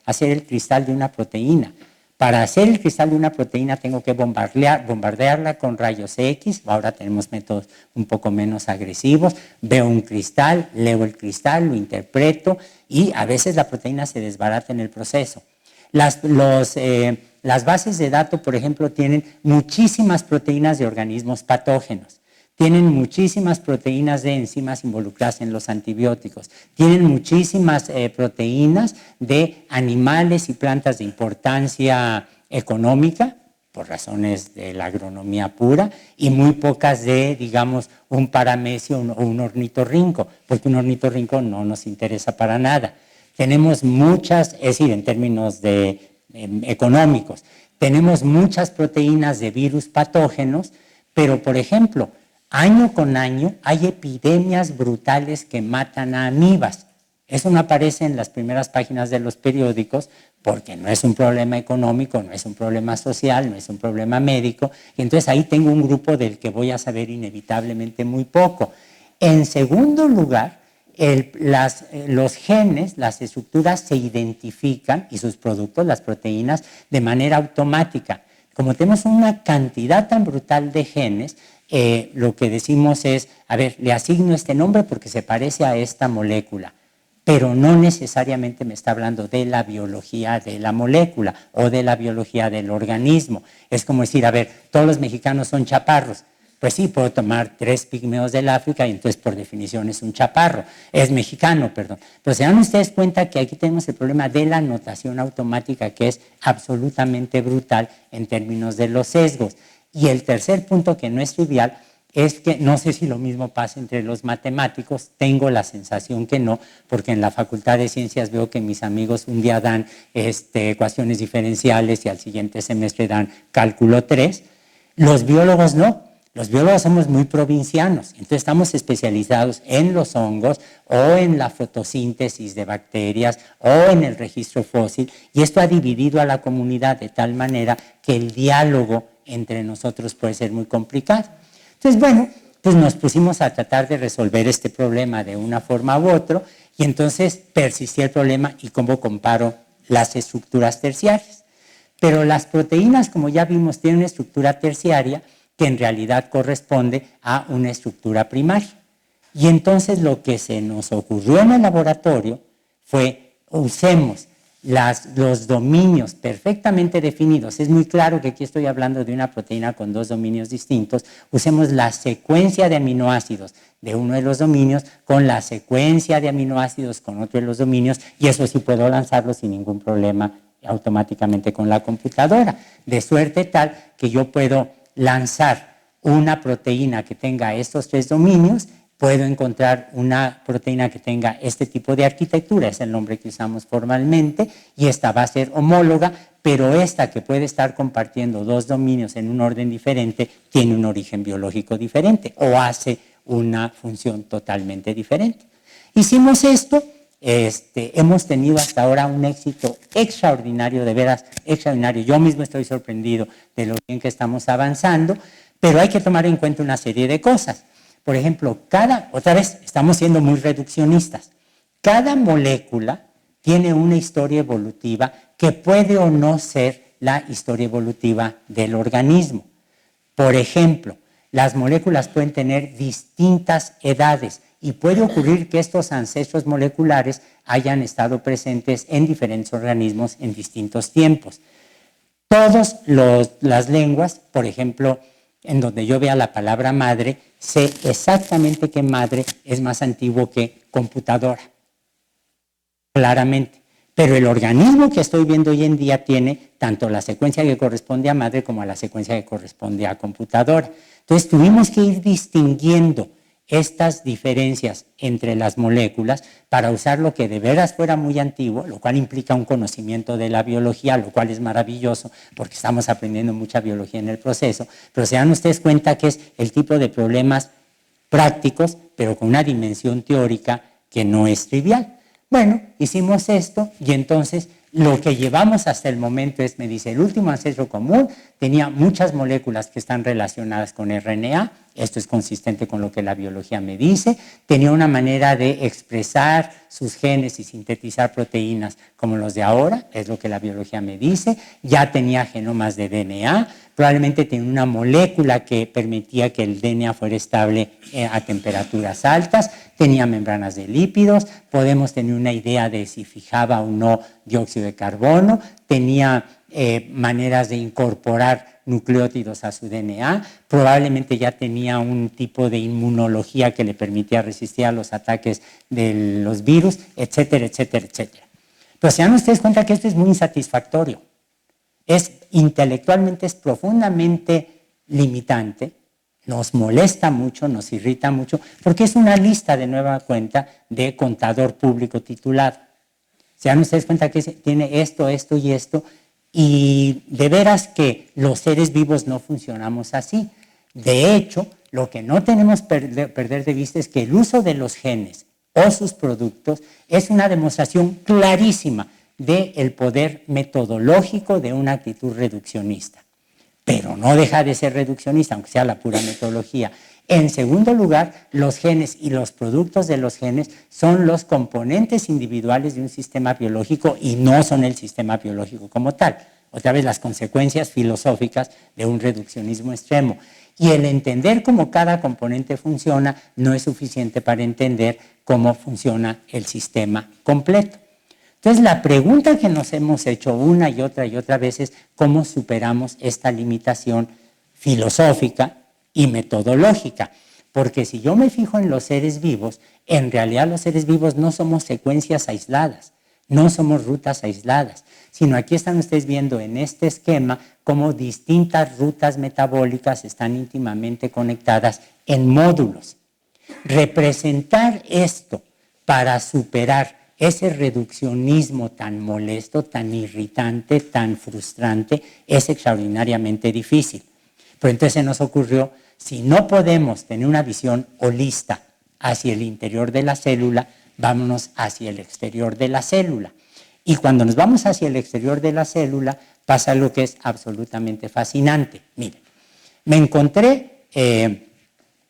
hacer el cristal de una proteína. Para hacer el cristal de una proteína tengo que bombardearla con rayos X. Ahora tenemos métodos un poco menos agresivos. Veo un cristal, leo el cristal, lo interpreto y a veces la proteína se desbarata en el proceso. Las bases de datos, por ejemplo, tienen muchísimas proteínas de organismos patógenos, tienen muchísimas proteínas de enzimas involucradas en los antibióticos, tienen muchísimas proteínas de animales y plantas de importancia económica, por razones de la agronomía pura, y muy pocas de, digamos, un paramecio o un ornitorrinco, porque un ornitorrinco no nos interesa para nada. Tenemos muchas, es decir, en términos económicos, tenemos muchas proteínas de virus patógenos, pero, por ejemplo, año con año hay epidemias brutales que matan a amibas. Eso no aparece en las primeras páginas de los periódicos porque no es un problema económico, no es un problema social, no es un problema médico. Y entonces ahí tengo un grupo del que voy a saber inevitablemente muy poco. En segundo lugar, los genes, las estructuras se identifican y sus productos, las proteínas, de manera automática. Como tenemos una cantidad tan brutal de genes, lo que decimos es, a ver, le asigno este nombre porque se parece a esta molécula, pero no necesariamente me está hablando de la biología de la molécula o de la biología del organismo. Es como decir, a ver, todos los mexicanos son chaparros. Pues sí, puedo tomar 3 pigmeos del África y entonces por definición es un chaparro, es mexicano, perdón. Pero se dan ustedes cuenta que aquí tenemos el problema de la notación automática que es absolutamente brutal en términos de los sesgos. Y el tercer punto que no es trivial es que no sé si lo mismo pasa entre los matemáticos, tengo la sensación que no, porque en la Facultad de Ciencias veo que mis amigos un día dan ecuaciones diferenciales y al siguiente semestre dan cálculo 3, los biólogos no. los biólogos somos muy provincianos, entonces estamos especializados en los hongos o en la fotosíntesis de bacterias o en el registro fósil, y esto ha dividido a la comunidad de tal manera que el diálogo entre nosotros puede ser muy complicado. Entonces, bueno, pues nos pusimos a tratar de resolver este problema de una forma u otra, y entonces persistía el problema y cómo comparo las estructuras terciarias. Pero las proteínas, como ya vimos, tienen una estructura terciaria que en realidad corresponde a una estructura primaria. Y entonces lo que se nos ocurrió en el laboratorio fue, usemos los dominios perfectamente definidos. Es muy claro que aquí estoy hablando de una proteína con dos dominios distintos. Usemos la secuencia de aminoácidos de uno de los dominios con la secuencia de aminoácidos con otro de los dominios, y eso sí puedo lanzarlo sin ningún problema automáticamente con la computadora, de suerte tal que yo puedo lanzar una proteína que tenga estos tres dominios, puedo encontrar una proteína que tenga este tipo de arquitectura, es el nombre que usamos formalmente, y esta va a ser homóloga, pero esta que puede estar compartiendo dos dominios en un orden diferente, tiene un origen biológico diferente o hace una función totalmente diferente. Hicimos esto. Hemos tenido hasta ahora un éxito extraordinario, de veras extraordinario. Yo mismo estoy sorprendido de lo bien que estamos avanzando, pero hay que tomar en cuenta una serie de cosas. Por ejemplo, otra vez estamos siendo muy reduccionistas. Cada molécula tiene una historia evolutiva que puede o no ser la historia evolutiva del organismo. Por ejemplo, las moléculas pueden tener distintas edades, y puede ocurrir que estos ancestros moleculares hayan estado presentes en diferentes organismos en distintos tiempos. Todas las lenguas, por ejemplo, en donde yo vea la palabra madre, sé exactamente que madre es más antiguo que computadora, claramente. Pero el organismo que estoy viendo hoy en día tiene tanto la secuencia que corresponde a madre como a la secuencia que corresponde a computadora. Entonces tuvimos que ir distinguiendo estas diferencias entre las moléculas para usar lo que de veras fuera muy antiguo, lo cual implica un conocimiento de la biología, lo cual es maravilloso porque estamos aprendiendo mucha biología en el proceso, pero se dan ustedes cuenta que es el tipo de problemas prácticos, pero con una dimensión teórica que no es trivial. Bueno, hicimos esto y entonces lo que llevamos hasta el momento es, me dice, el último ancestro común tenía muchas moléculas que están relacionadas con RNA, esto es consistente con lo que la biología me dice, tenía una manera de expresar sus genes y sintetizar proteínas como los de ahora, es lo que la biología me dice, ya tenía genomas de DNA, probablemente tenía una molécula que permitía que el DNA fuera estable a temperaturas altas, tenía membranas de lípidos, podemos tener una idea de si fijaba o no dióxido de carbono, tenía maneras de incorporar nucleótidos a su DNA, probablemente ya tenía un tipo de inmunología que le permitía resistir a los ataques de los virus, etcétera, etcétera, etcétera. Pero se dan ustedes cuenta que esto es muy insatisfactorio. Intelectualmente es profundamente limitante, nos molesta mucho, nos irrita mucho, porque es una lista de nueva cuenta de contador público titulado. Se dan ustedes cuenta que tiene esto, esto y esto, y de veras que los seres vivos no funcionamos así. De hecho, lo que no tenemos que perder de vista es que el uso de los genes o sus productos es una demostración clarísima del poder metodológico de una actitud reduccionista. Pero no deja de ser reduccionista, aunque sea la pura metodología. En segundo lugar, los genes y los productos de los genes son los componentes individuales de un sistema biológico y no son el sistema biológico como tal. Otra vez, las consecuencias filosóficas de un reduccionismo extremo. Y el entender cómo cada componente funciona no es suficiente para entender cómo funciona el sistema completo. Entonces, la pregunta que nos hemos hecho una y otra vez es cómo superamos esta limitación filosófica y metodológica. Porque si yo me fijo en los seres vivos, en realidad los seres vivos no somos secuencias aisladas, no somos rutas aisladas, sino aquí están ustedes viendo en este esquema cómo distintas rutas metabólicas están íntimamente conectadas en módulos. Representar esto para superar ese reduccionismo tan molesto, tan irritante, tan frustrante, es extraordinariamente difícil. Pero entonces se nos ocurrió si no podemos tener una visión holista hacia el interior de la célula, vámonos hacia el exterior de la célula. Y cuando nos vamos hacia el exterior de la célula, pasa lo que es absolutamente fascinante. Miren, me encontré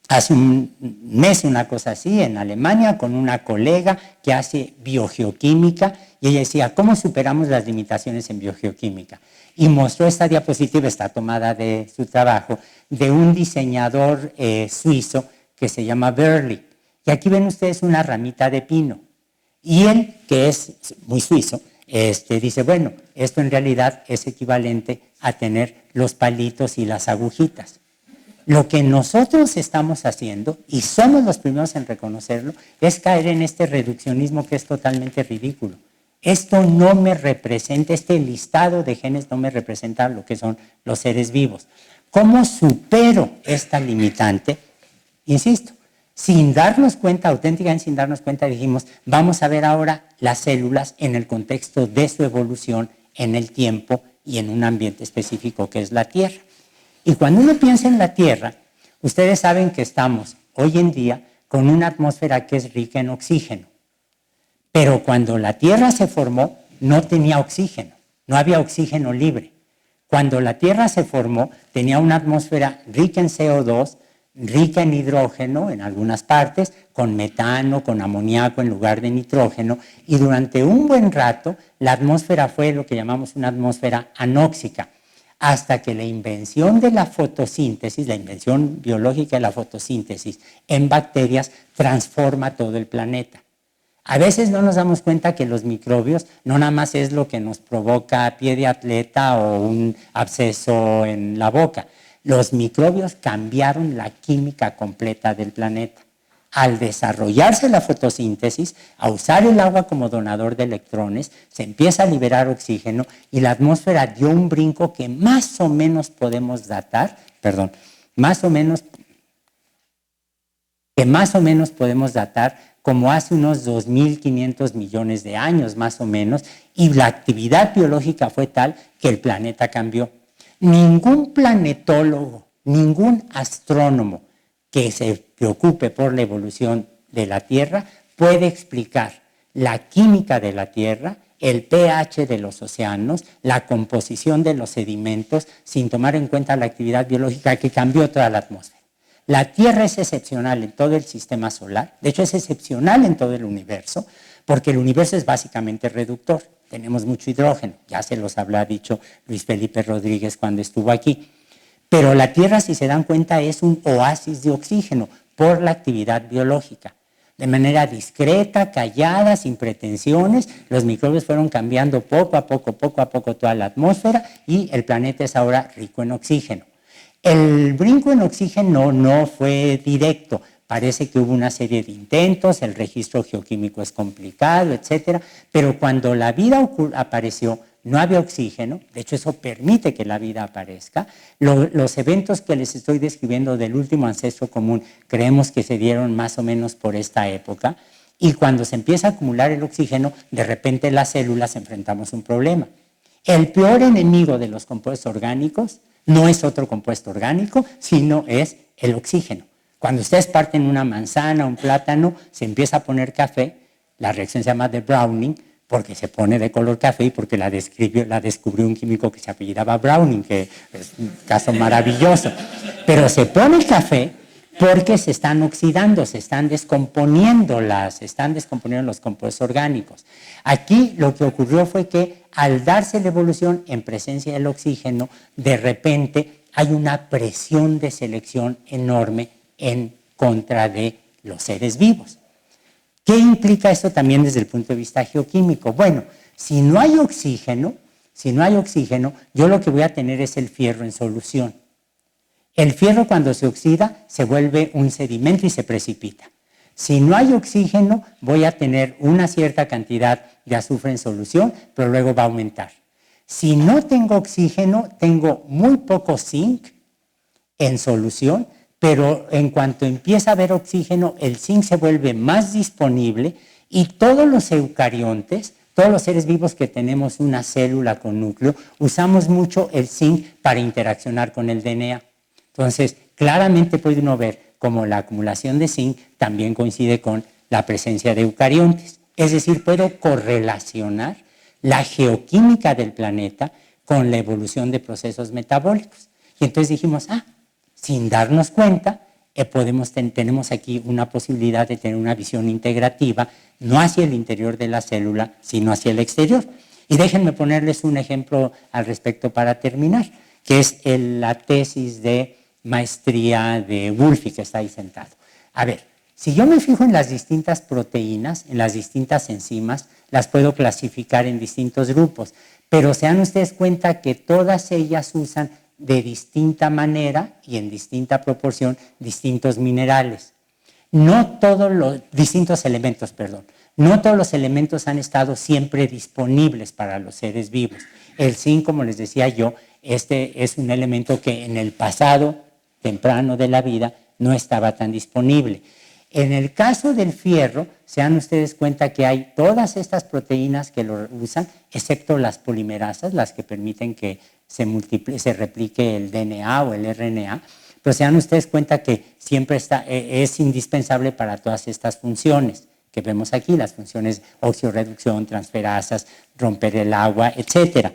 hace un mes, una cosa así, en Alemania, con una colega que hace biogeoquímica, y ella decía, ¿cómo superamos las limitaciones en biogeoquímica? Y mostró esta diapositiva, está tomada de su trabajo, de un diseñador suizo que se llama Berli. Y aquí ven ustedes una ramita de pino. Y él, que es muy suizo, dice, bueno, esto en realidad es equivalente a tener los palitos y las agujitas. Lo que nosotros estamos haciendo, y somos los primeros en reconocerlo, es caer en este reduccionismo que es totalmente ridículo. Esto no me representa, este listado de genes no me representa lo que son los seres vivos. ¿Cómo supero esta limitante? Insisto, sin darnos cuenta, auténticamente sin darnos cuenta, dijimos, vamos a ver ahora las células en el contexto de su evolución en el tiempo y en un ambiente específico que es la Tierra. Y cuando uno piensa en la Tierra, ustedes saben que estamos hoy en día con una atmósfera que es rica en oxígeno. Pero cuando la Tierra se formó, no tenía oxígeno, no había oxígeno libre. Cuando la Tierra se formó, tenía una atmósfera rica en CO2, rica en hidrógeno en algunas partes, con metano, con amoníaco en lugar de nitrógeno, y durante un buen rato la atmósfera fue lo que llamamos una atmósfera anóxica, hasta que la invención de la fotosíntesis, la invención biológica de la fotosíntesis en bacterias transforma todo el planeta. A veces no nos damos cuenta que los microbios no nada más es lo que nos provoca pie de atleta o un absceso en la boca. Los microbios cambiaron la química completa del planeta. Al desarrollarse la fotosíntesis, a usar el agua como donador de electrones, se empieza a liberar oxígeno y la atmósfera dio un brinco que más o menos podemos datar, podemos datar como hace unos 2.500 millones de años más o menos, y la actividad biológica fue tal que el planeta cambió. Ningún planetólogo, ningún astrónomo que se preocupe por la evolución de la Tierra puede explicar la química de la Tierra, el pH de los océanos, la composición de los sedimentos, sin tomar en cuenta la actividad biológica que cambió toda la atmósfera. La Tierra es excepcional en todo el sistema solar, de hecho es excepcional en todo el universo, porque el universo es básicamente reductor. Tenemos mucho hidrógeno, ya se los habrá dicho Luis Felipe Rodríguez cuando estuvo aquí. Pero la Tierra, si se dan cuenta, es un oasis de oxígeno por la actividad biológica. De manera discreta, callada, sin pretensiones, los microbios fueron cambiando poco a poco toda la atmósfera y el planeta es ahora rico en oxígeno. El brinco en oxígeno no fue directo. Parece que hubo una serie de intentos, el registro geoquímico es complicado, etcétera, pero cuando la vida apareció, no había oxígeno, de hecho eso permite que la vida aparezca. Los eventos que les estoy describiendo del último ancestro común creemos que se dieron más o menos por esta época, y cuando se empieza a acumular el oxígeno, de repente las células enfrentamos un problema. El peor enemigo de los compuestos orgánicos no es otro compuesto orgánico, sino es el oxígeno. Cuando ustedes parten una manzana, un plátano, se empieza a poner café, la reacción se llama de Browning, porque se pone de color café y porque la descubrió un químico que se apellidaba Browning, que es un caso maravilloso. Pero se pone café porque se están oxidando, se están descomponiendo los compuestos orgánicos. Aquí lo que ocurrió fue que al darse la evolución en presencia del oxígeno, de repente hay una presión de selección enorme en contra de los seres vivos. ¿Qué implica esto también desde el punto de vista geoquímico? Bueno, si no hay oxígeno, yo lo que voy a tener es el fierro en solución. El fierro cuando se oxida se vuelve un sedimento y se precipita. Si no hay oxígeno, voy a tener una cierta cantidad de azufre en solución, pero luego va a aumentar. Si no tengo oxígeno, tengo muy poco zinc en solución, pero en cuanto empieza a haber oxígeno, el zinc se vuelve más disponible y todos los eucariontes, todos los seres vivos que tenemos una célula con núcleo, usamos mucho el zinc para interaccionar con el DNA. Entonces, claramente puede uno ver cómo la acumulación de zinc también coincide con la presencia de eucariontes. Es decir, puedo correlacionar la geoquímica del planeta con la evolución de procesos metabólicos. Y entonces dijimos, sin darnos cuenta, tenemos aquí una posibilidad de tener una visión integrativa, no hacia el interior de la célula, sino hacia el exterior. Y déjenme ponerles un ejemplo al respecto para terminar, que es la tesis de maestría de Wulffy, que está ahí sentado. A ver, si yo me fijo en las distintas proteínas, en las distintas enzimas, las puedo clasificar en distintos grupos, pero se dan ustedes cuenta que todas ellas usan de distinta manera y en distinta proporción distintos minerales. No todos los distintos elementos, perdón. No todos los elementos han estado siempre disponibles para los seres vivos. El zinc, como les decía yo, este es un elemento que en el pasado temprano de la vida no estaba tan disponible. En el caso del fierro, se dan ustedes cuenta que hay todas estas proteínas que lo usan, excepto las polimerasas, las que permiten que se replique el DNA o el RNA, pero se dan ustedes cuenta que siempre es indispensable para todas estas funciones que vemos aquí, las funciones oxidorreducción, transferasas, romper el agua, etc.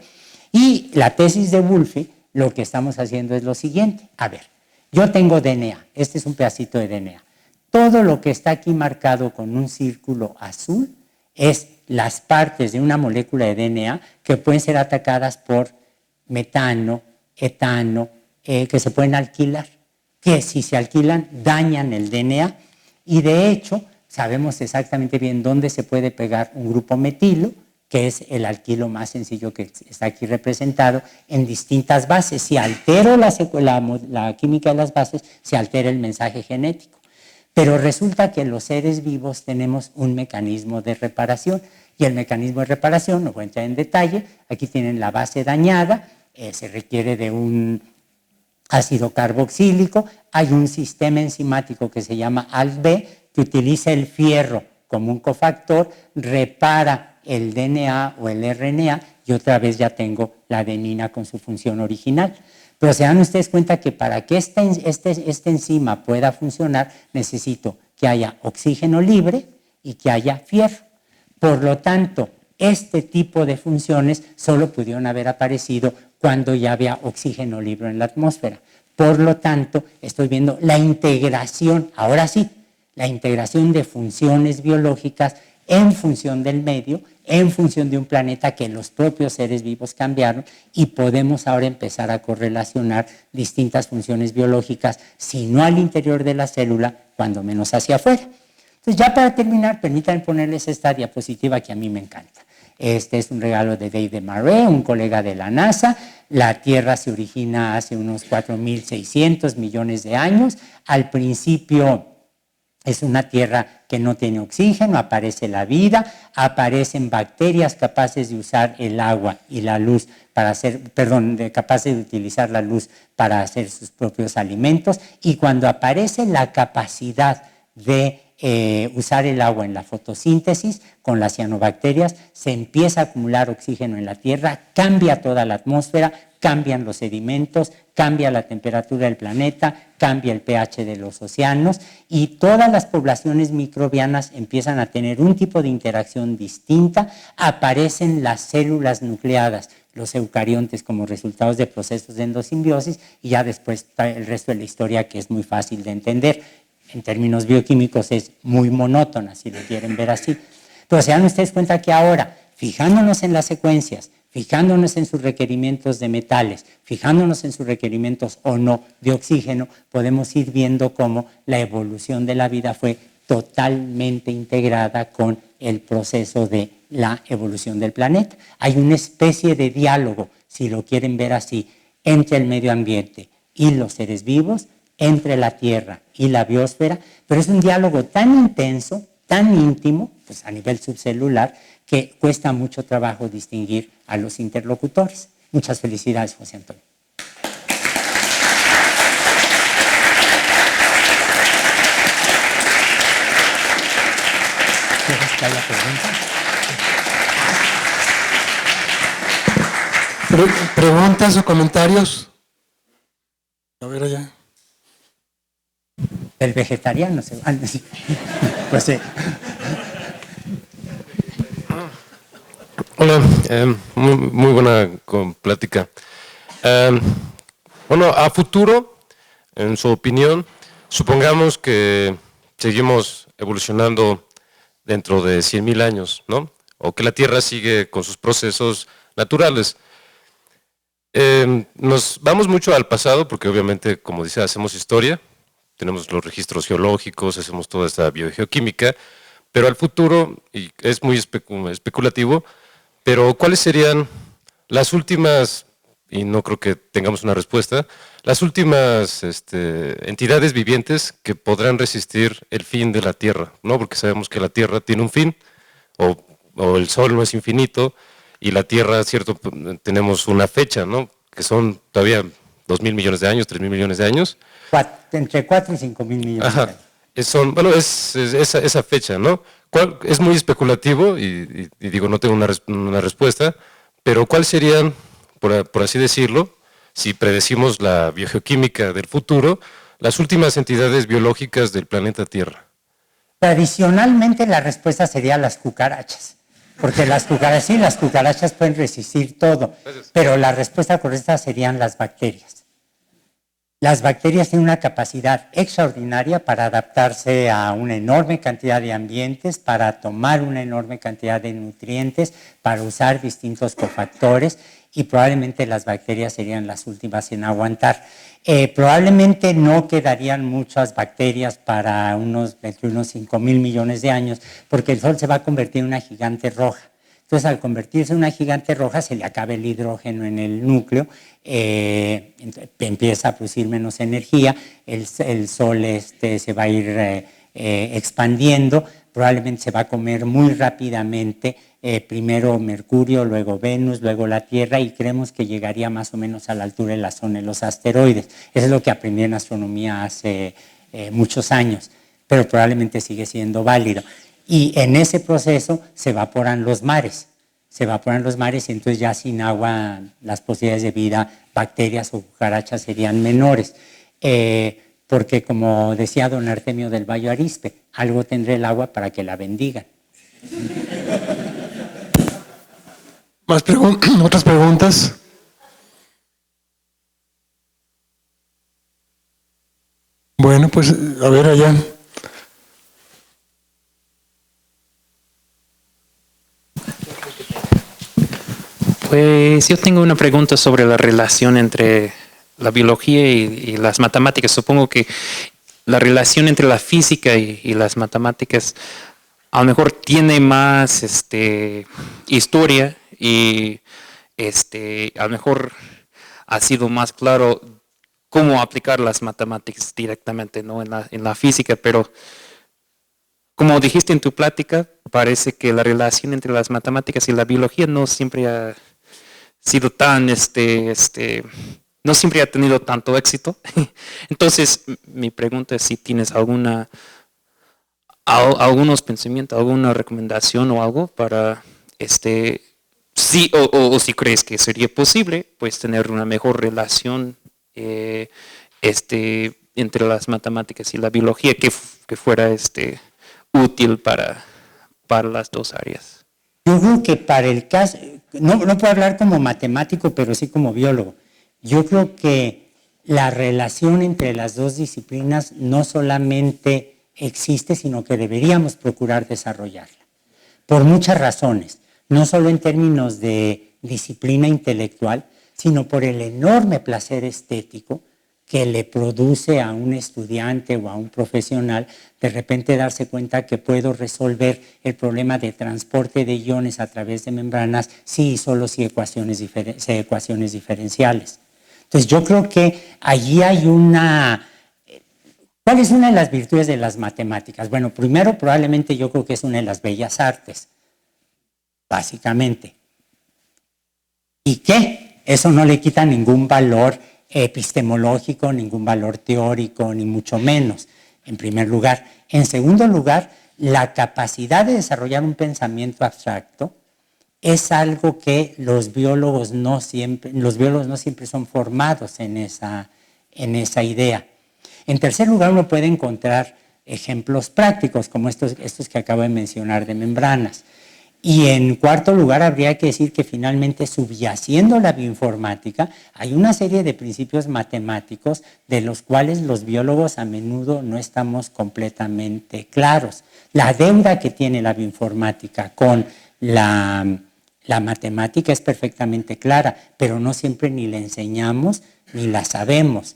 Y la tesis de Wulffy, lo que estamos haciendo es lo siguiente. A ver, yo tengo DNA, este es un pedacito de DNA. Todo lo que está aquí marcado con un círculo azul es las partes de una molécula de DNA que pueden ser atacadas por metano, etano, que se pueden alquilar, que si se alquilan dañan el DNA y de hecho sabemos exactamente bien dónde se puede pegar un grupo metilo, que es el alquilo más sencillo que está aquí representado, en distintas bases. Si altero la química de las bases, se altera el mensaje genético. Pero resulta que los seres vivos tenemos un mecanismo de reparación y el mecanismo de reparación, no voy a entrar en detalle, aquí tienen la base dañada, se requiere de un ácido carboxílico, hay un sistema enzimático que se llama ALT-B que utiliza el fierro como un cofactor, repara el DNA o el RNA y otra vez ya tengo la adenina con su función original. Pero se dan ustedes cuenta que para que esta enzima pueda funcionar necesito que haya oxígeno libre y que haya fierro. Por lo tanto, este tipo de funciones solo pudieron haber aparecido cuando ya había oxígeno libre en la atmósfera. Por lo tanto, estoy viendo la integración, ahora sí, la integración de funciones biológicas en función del medio, en función de un planeta que los propios seres vivos cambiaron y podemos ahora empezar a correlacionar distintas funciones biológicas, si no al interior de la célula, cuando menos hacia afuera. Entonces, ya para terminar, permítanme ponerles esta diapositiva que a mí me encanta. Este es un regalo de David Murray, un colega de la NASA. La Tierra se origina hace unos 4.600 millones de años. Al principio es una tierra que no tiene oxígeno, aparece la vida, aparecen bacterias capaces de usar el agua y la luz para hacer, capaces de utilizar la luz para hacer sus propios alimentos. Y cuando aparece la capacidad de usar el agua en la fotosíntesis con las cianobacterias, se empieza a acumular oxígeno en la tierra, cambia toda la atmósfera, cambian los sedimentos, cambia la temperatura del planeta, cambia el pH de los océanos y todas las poblaciones microbianas empiezan a tener un tipo de interacción distinta, aparecen las células nucleadas, los eucariontes como resultados de procesos de endosimbiosis y ya después el resto de la historia que es muy fácil de entender. En términos bioquímicos es muy monótona, si lo quieren ver así. Pero se dan ustedes cuenta que ahora, fijándonos en las secuencias, fijándonos en sus requerimientos de metales, fijándonos en sus requerimientos o no de oxígeno, podemos ir viendo cómo la evolución de la vida fue totalmente integrada con el proceso de la evolución del planeta. Hay una especie de diálogo, si lo quieren ver así, entre el medio ambiente y los seres vivos, entre la Tierra y la biosfera, pero es un diálogo tan intenso, tan íntimo, pues a nivel subcelular, que cuesta mucho trabajo distinguir a los interlocutores. Muchas felicidades, José Antonio. ¿Quieres que haya preguntas? ¿Preguntas o comentarios? A ver allá. Del vegetariano se van. Pues sí. Hola, muy buena plática. Bueno, a futuro, en su opinión, supongamos que seguimos evolucionando dentro de 100,000 años, ¿no? O que la Tierra sigue con sus procesos naturales. Nos vamos mucho al pasado porque obviamente, como dice, hacemos historia, tenemos los registros geológicos, hacemos toda esta biogeoquímica, pero al futuro, y es muy especulativo, pero ¿cuáles serían las últimas, y no creo que tengamos una respuesta, las últimas entidades vivientes que podrán resistir el fin de la Tierra, ¿no? Porque sabemos que la Tierra tiene un fin, o el Sol no es infinito, y la Tierra, cierto, tenemos una fecha, ¿no? Que son todavía 2,000 millones de años, 3,000 millones de años. Entre 4 y 5 mil millones. Ajá. De años. Bueno, es esa fecha, ¿no? Es muy especulativo y digo, no tengo una respuesta, pero ¿cuáles serían, por así decirlo, si predecimos la biogeoquímica del futuro, las últimas entidades biológicas del planeta Tierra? Tradicionalmente la respuesta sería las cucarachas, porque las cucarachas pueden resistir todo, pero la respuesta correcta serían las bacterias. Las bacterias tienen una capacidad extraordinaria para adaptarse a una enorme cantidad de ambientes, para tomar una enorme cantidad de nutrientes, para usar distintos cofactores, y probablemente las bacterias serían las últimas en aguantar. Probablemente no quedarían muchas bacterias para entre unos 5,000 millones de años, porque el Sol se va a convertir en una gigante roja. Entonces, al convertirse en una gigante roja, se le acaba el hidrógeno en el núcleo, empieza a producir menos energía, el Sol se va a ir expandiendo, probablemente se va a comer muy rápidamente, primero Mercurio, luego Venus, luego la Tierra, y creemos que llegaría más o menos a la altura de la zona de los asteroides. Eso es lo que aprendí en astronomía hace muchos años, pero probablemente sigue siendo válido. Y en ese proceso se evaporan los mares y entonces ya sin agua las posibilidades de vida, bacterias o cucarachas serían menores. Porque como decía don Artemio del Valle Arizpe, algo tendrá el agua para que la bendigan. ¿Otras preguntas? Bueno, pues a ver allá. Pues yo tengo una pregunta sobre la relación entre la biología y las matemáticas. Supongo que la relación entre la física y las matemáticas a lo mejor tiene más historia y a lo mejor ha sido más claro cómo aplicar las matemáticas directamente, ¿no? en la física, pero como dijiste en tu plática, parece que la relación entre las matemáticas y la biología no siempre ha sido tan, no siempre ha tenido tanto éxito. Entonces, mi pregunta es si tienes algunos pensamientos, alguna recomendación o algo para, sí, o si crees que sería posible, pues tener una mejor relación, entre las matemáticas y la biología que fuera, útil para las dos áreas. Yo creo que para el caso, no puedo hablar como matemático, pero sí como biólogo. Yo creo que la relación entre las dos disciplinas no solamente existe, sino que deberíamos procurar desarrollarla. Por muchas razones, no solo en términos de disciplina intelectual, sino por el enorme placer estético que le produce a un estudiante o a un profesional de repente darse cuenta que puedo resolver el problema de transporte de iones a través de membranas sí y solo si ecuaciones diferenciales. Entonces yo creo que allí hay una... ¿Cuál es una de las virtudes de las matemáticas? Bueno, primero probablemente yo creo que es una de las bellas artes, básicamente. ¿Y qué? Eso no le quita ningún valor epistemológico, ningún valor teórico, ni mucho menos, en primer lugar. En segundo lugar, la capacidad de desarrollar un pensamiento abstracto es algo que los biólogos no siempre son formados en esa idea. En tercer lugar, uno puede encontrar ejemplos prácticos, como estos que acabo de mencionar de membranas. Y en cuarto lugar, habría que decir que finalmente, subyaciendo la bioinformática, hay una serie de principios matemáticos de los cuales los biólogos a menudo no estamos completamente claros. La deuda que tiene la bioinformática con la matemática es perfectamente clara, pero no siempre ni la enseñamos ni la sabemos.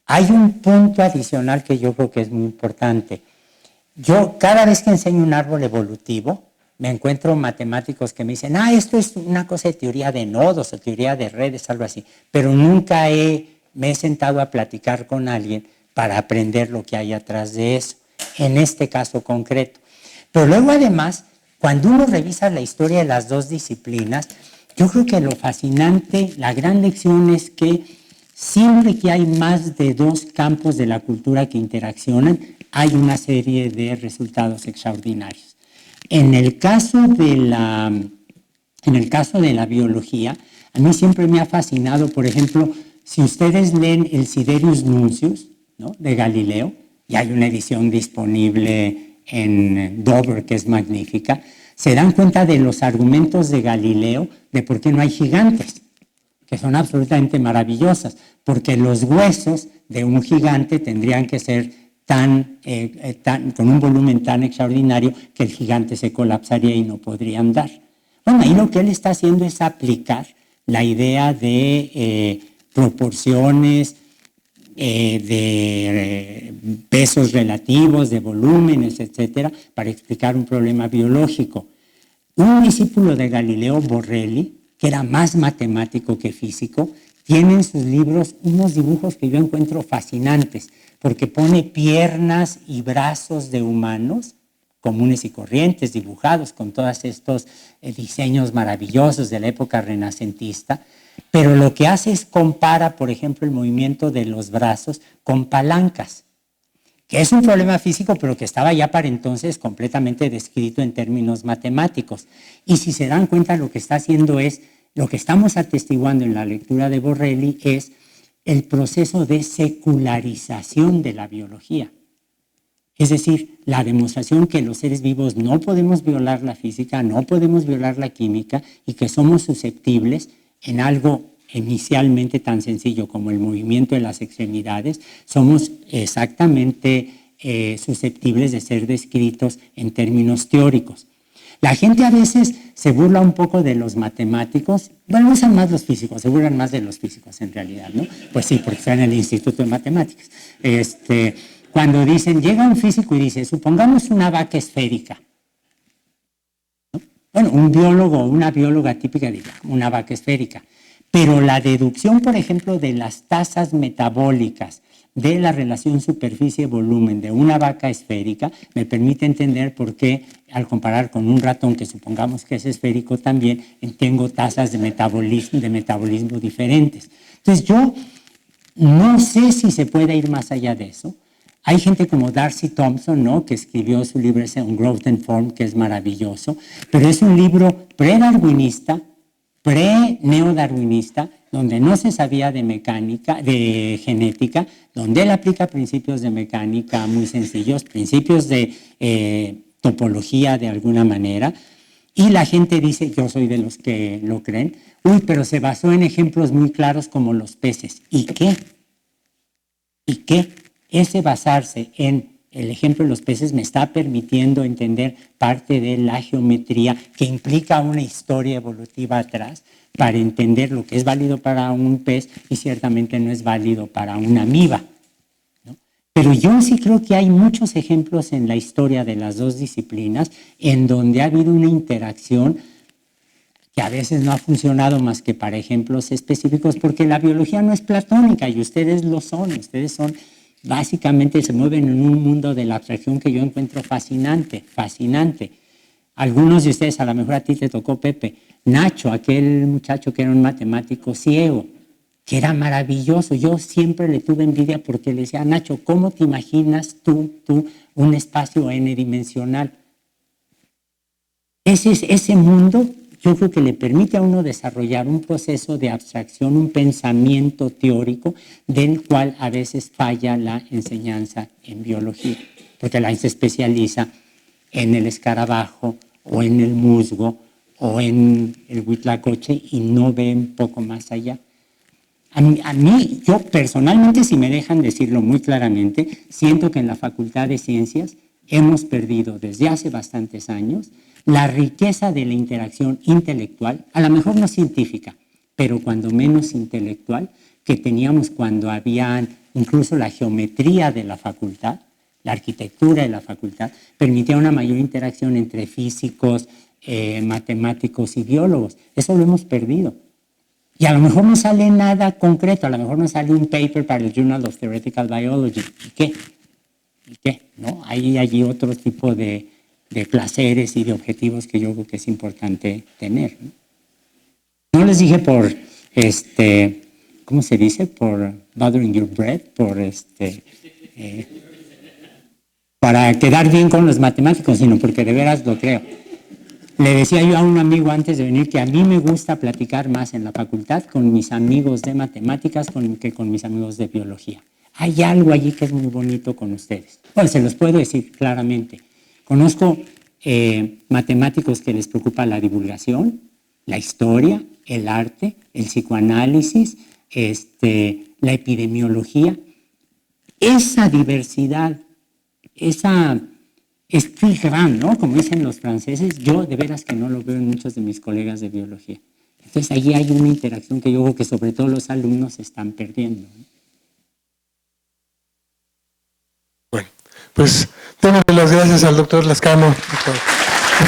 Hay un punto adicional que yo creo que es muy importante. Yo, cada vez que enseño un árbol evolutivo, me encuentro matemáticos que me dicen, esto es una cosa de teoría de nodos o teoría de redes, algo así, pero nunca me he sentado a platicar con alguien para aprender lo que hay atrás de eso, en este caso concreto. Pero luego, además, cuando uno revisa la historia de las dos disciplinas, yo creo que lo fascinante, la gran lección es que siempre que hay más de dos campos de la cultura que interaccionan, hay una serie de resultados extraordinarios. En el caso de la biología, a mí siempre me ha fascinado, por ejemplo, si ustedes leen el Sidereus Nuncius, ¿no?, de Galileo, y hay una edición disponible en Dover que es magnífica, se dan cuenta de los argumentos de Galileo de por qué no hay gigantes, que son absolutamente maravillosas, porque los huesos de un gigante tendrían que ser con un volumen tan extraordinario que el gigante se colapsaría y no podría andar. Bueno, ahí lo que él está haciendo es aplicar la idea de proporciones, de pesos relativos, de volúmenes, etcétera, para explicar un problema biológico. Un discípulo de Galileo, Borrelli, que era más matemático que físico, tiene en sus libros unos dibujos que yo encuentro fascinantes, porque pone piernas y brazos de humanos comunes y corrientes, dibujados con todos estos diseños maravillosos de la época renacentista, pero lo que hace es compara, por ejemplo, el movimiento de los brazos con palancas, que es un problema físico, pero que estaba ya para entonces completamente descrito en términos matemáticos. Y si se dan cuenta, lo que está haciendo es, lo que estamos atestiguando en la lectura de Borrelli es el proceso de secularización de la biología. Es decir, la demostración que los seres vivos no podemos violar la física, no podemos violar la química y que somos susceptibles en algo inicialmente tan sencillo como el movimiento de las extremidades, somos exactamente susceptibles de ser descritos en términos teóricos. La gente a veces se burla un poco de los matemáticos, bueno, usan más los físicos, se burlan más de los físicos en realidad, ¿no? Pues sí, porque están en el Instituto de Matemáticas. Cuando dicen, llega un físico y dice, supongamos una vaca esférica, ¿no? Bueno, un biólogo o una bióloga típica diría, una vaca esférica, pero la deducción, por ejemplo, de las tasas metabólicas de la relación superficie-volumen de una vaca esférica me permite entender por qué, al comparar con un ratón que supongamos que es esférico también, tengo tasas de metabolismo diferentes. Entonces yo no sé si se puede ir más allá de eso. Hay gente como Darcy Thompson, ¿no?, que escribió su libro ese, On Growth and Form, que es maravilloso, pero es un libro pre-darwinista, pre-neodarwinista, donde no se sabía de mecánica, de genética, donde él aplica principios de mecánica muy sencillos, principios de topología de alguna manera, y la gente dice, yo soy de los que lo creen, pero se basó en ejemplos muy claros como los peces. ¿Y qué? ¿Y qué? Ese basarse en el ejemplo de los peces me está permitiendo entender parte de la geometría que implica una historia evolutiva atrás para entender lo que es válido para un pez y ciertamente no es válido para una amiba, ¿no? Pero yo sí creo que hay muchos ejemplos en la historia de las dos disciplinas en donde ha habido una interacción que a veces no ha funcionado más que para ejemplos específicos, porque la biología no es platónica y ustedes lo son, básicamente se mueven en un mundo de la abstracción que yo encuentro fascinante, fascinante. Algunos de ustedes, a lo mejor a ti te tocó, Pepe, Nacho, aquel muchacho que era un matemático ciego, que era maravilloso. Yo siempre le tuve envidia porque le decía, Nacho, ¿cómo te imaginas tú un espacio n-dimensional? Ese mundo yo creo que le permite a uno desarrollar un proceso de abstracción, un pensamiento teórico del cual a veces falla la enseñanza en biología, porque la se especializa en el escarabajo o en el musgo o en el huitlacoche y no ve un poco más allá. A mí, yo personalmente, si me dejan decirlo muy claramente, siento que en la Facultad de Ciencias hemos perdido desde hace bastantes años la riqueza de la interacción intelectual, a lo mejor no científica, pero cuando menos intelectual, que teníamos cuando había incluso la geometría de la facultad, la arquitectura de la facultad, permitía una mayor interacción entre físicos, matemáticos y biólogos. Eso lo hemos perdido. Y a lo mejor no sale nada concreto, a lo mejor no sale un paper para el Journal of Theoretical Biology. ¿Y qué? ¿Y qué? ¿No? Hay allí otro tipo de placeres y de objetivos que yo creo que es importante tener. No les dije por, ¿cómo se dice? Por bothering your breath, por para quedar bien con los matemáticos, sino porque de veras lo creo. Le decía yo a un amigo antes de venir que a mí me gusta platicar más en la facultad con mis amigos de matemáticas que con mis amigos de biología. Hay algo allí que es muy bonito con ustedes. Bueno, se los puedo decir claramente. Conozco matemáticos que les preocupa la divulgación, la historia, el arte, el psicoanálisis, la epidemiología. Esa diversidad, esa esprit grand, ¿no? Como dicen los franceses, yo de veras que no lo veo en muchos de mis colegas de biología. Entonces allí hay una interacción que yo creo que sobre todo los alumnos están perdiendo, ¿no? Bueno, pues démosle las gracias al doctor Lascano.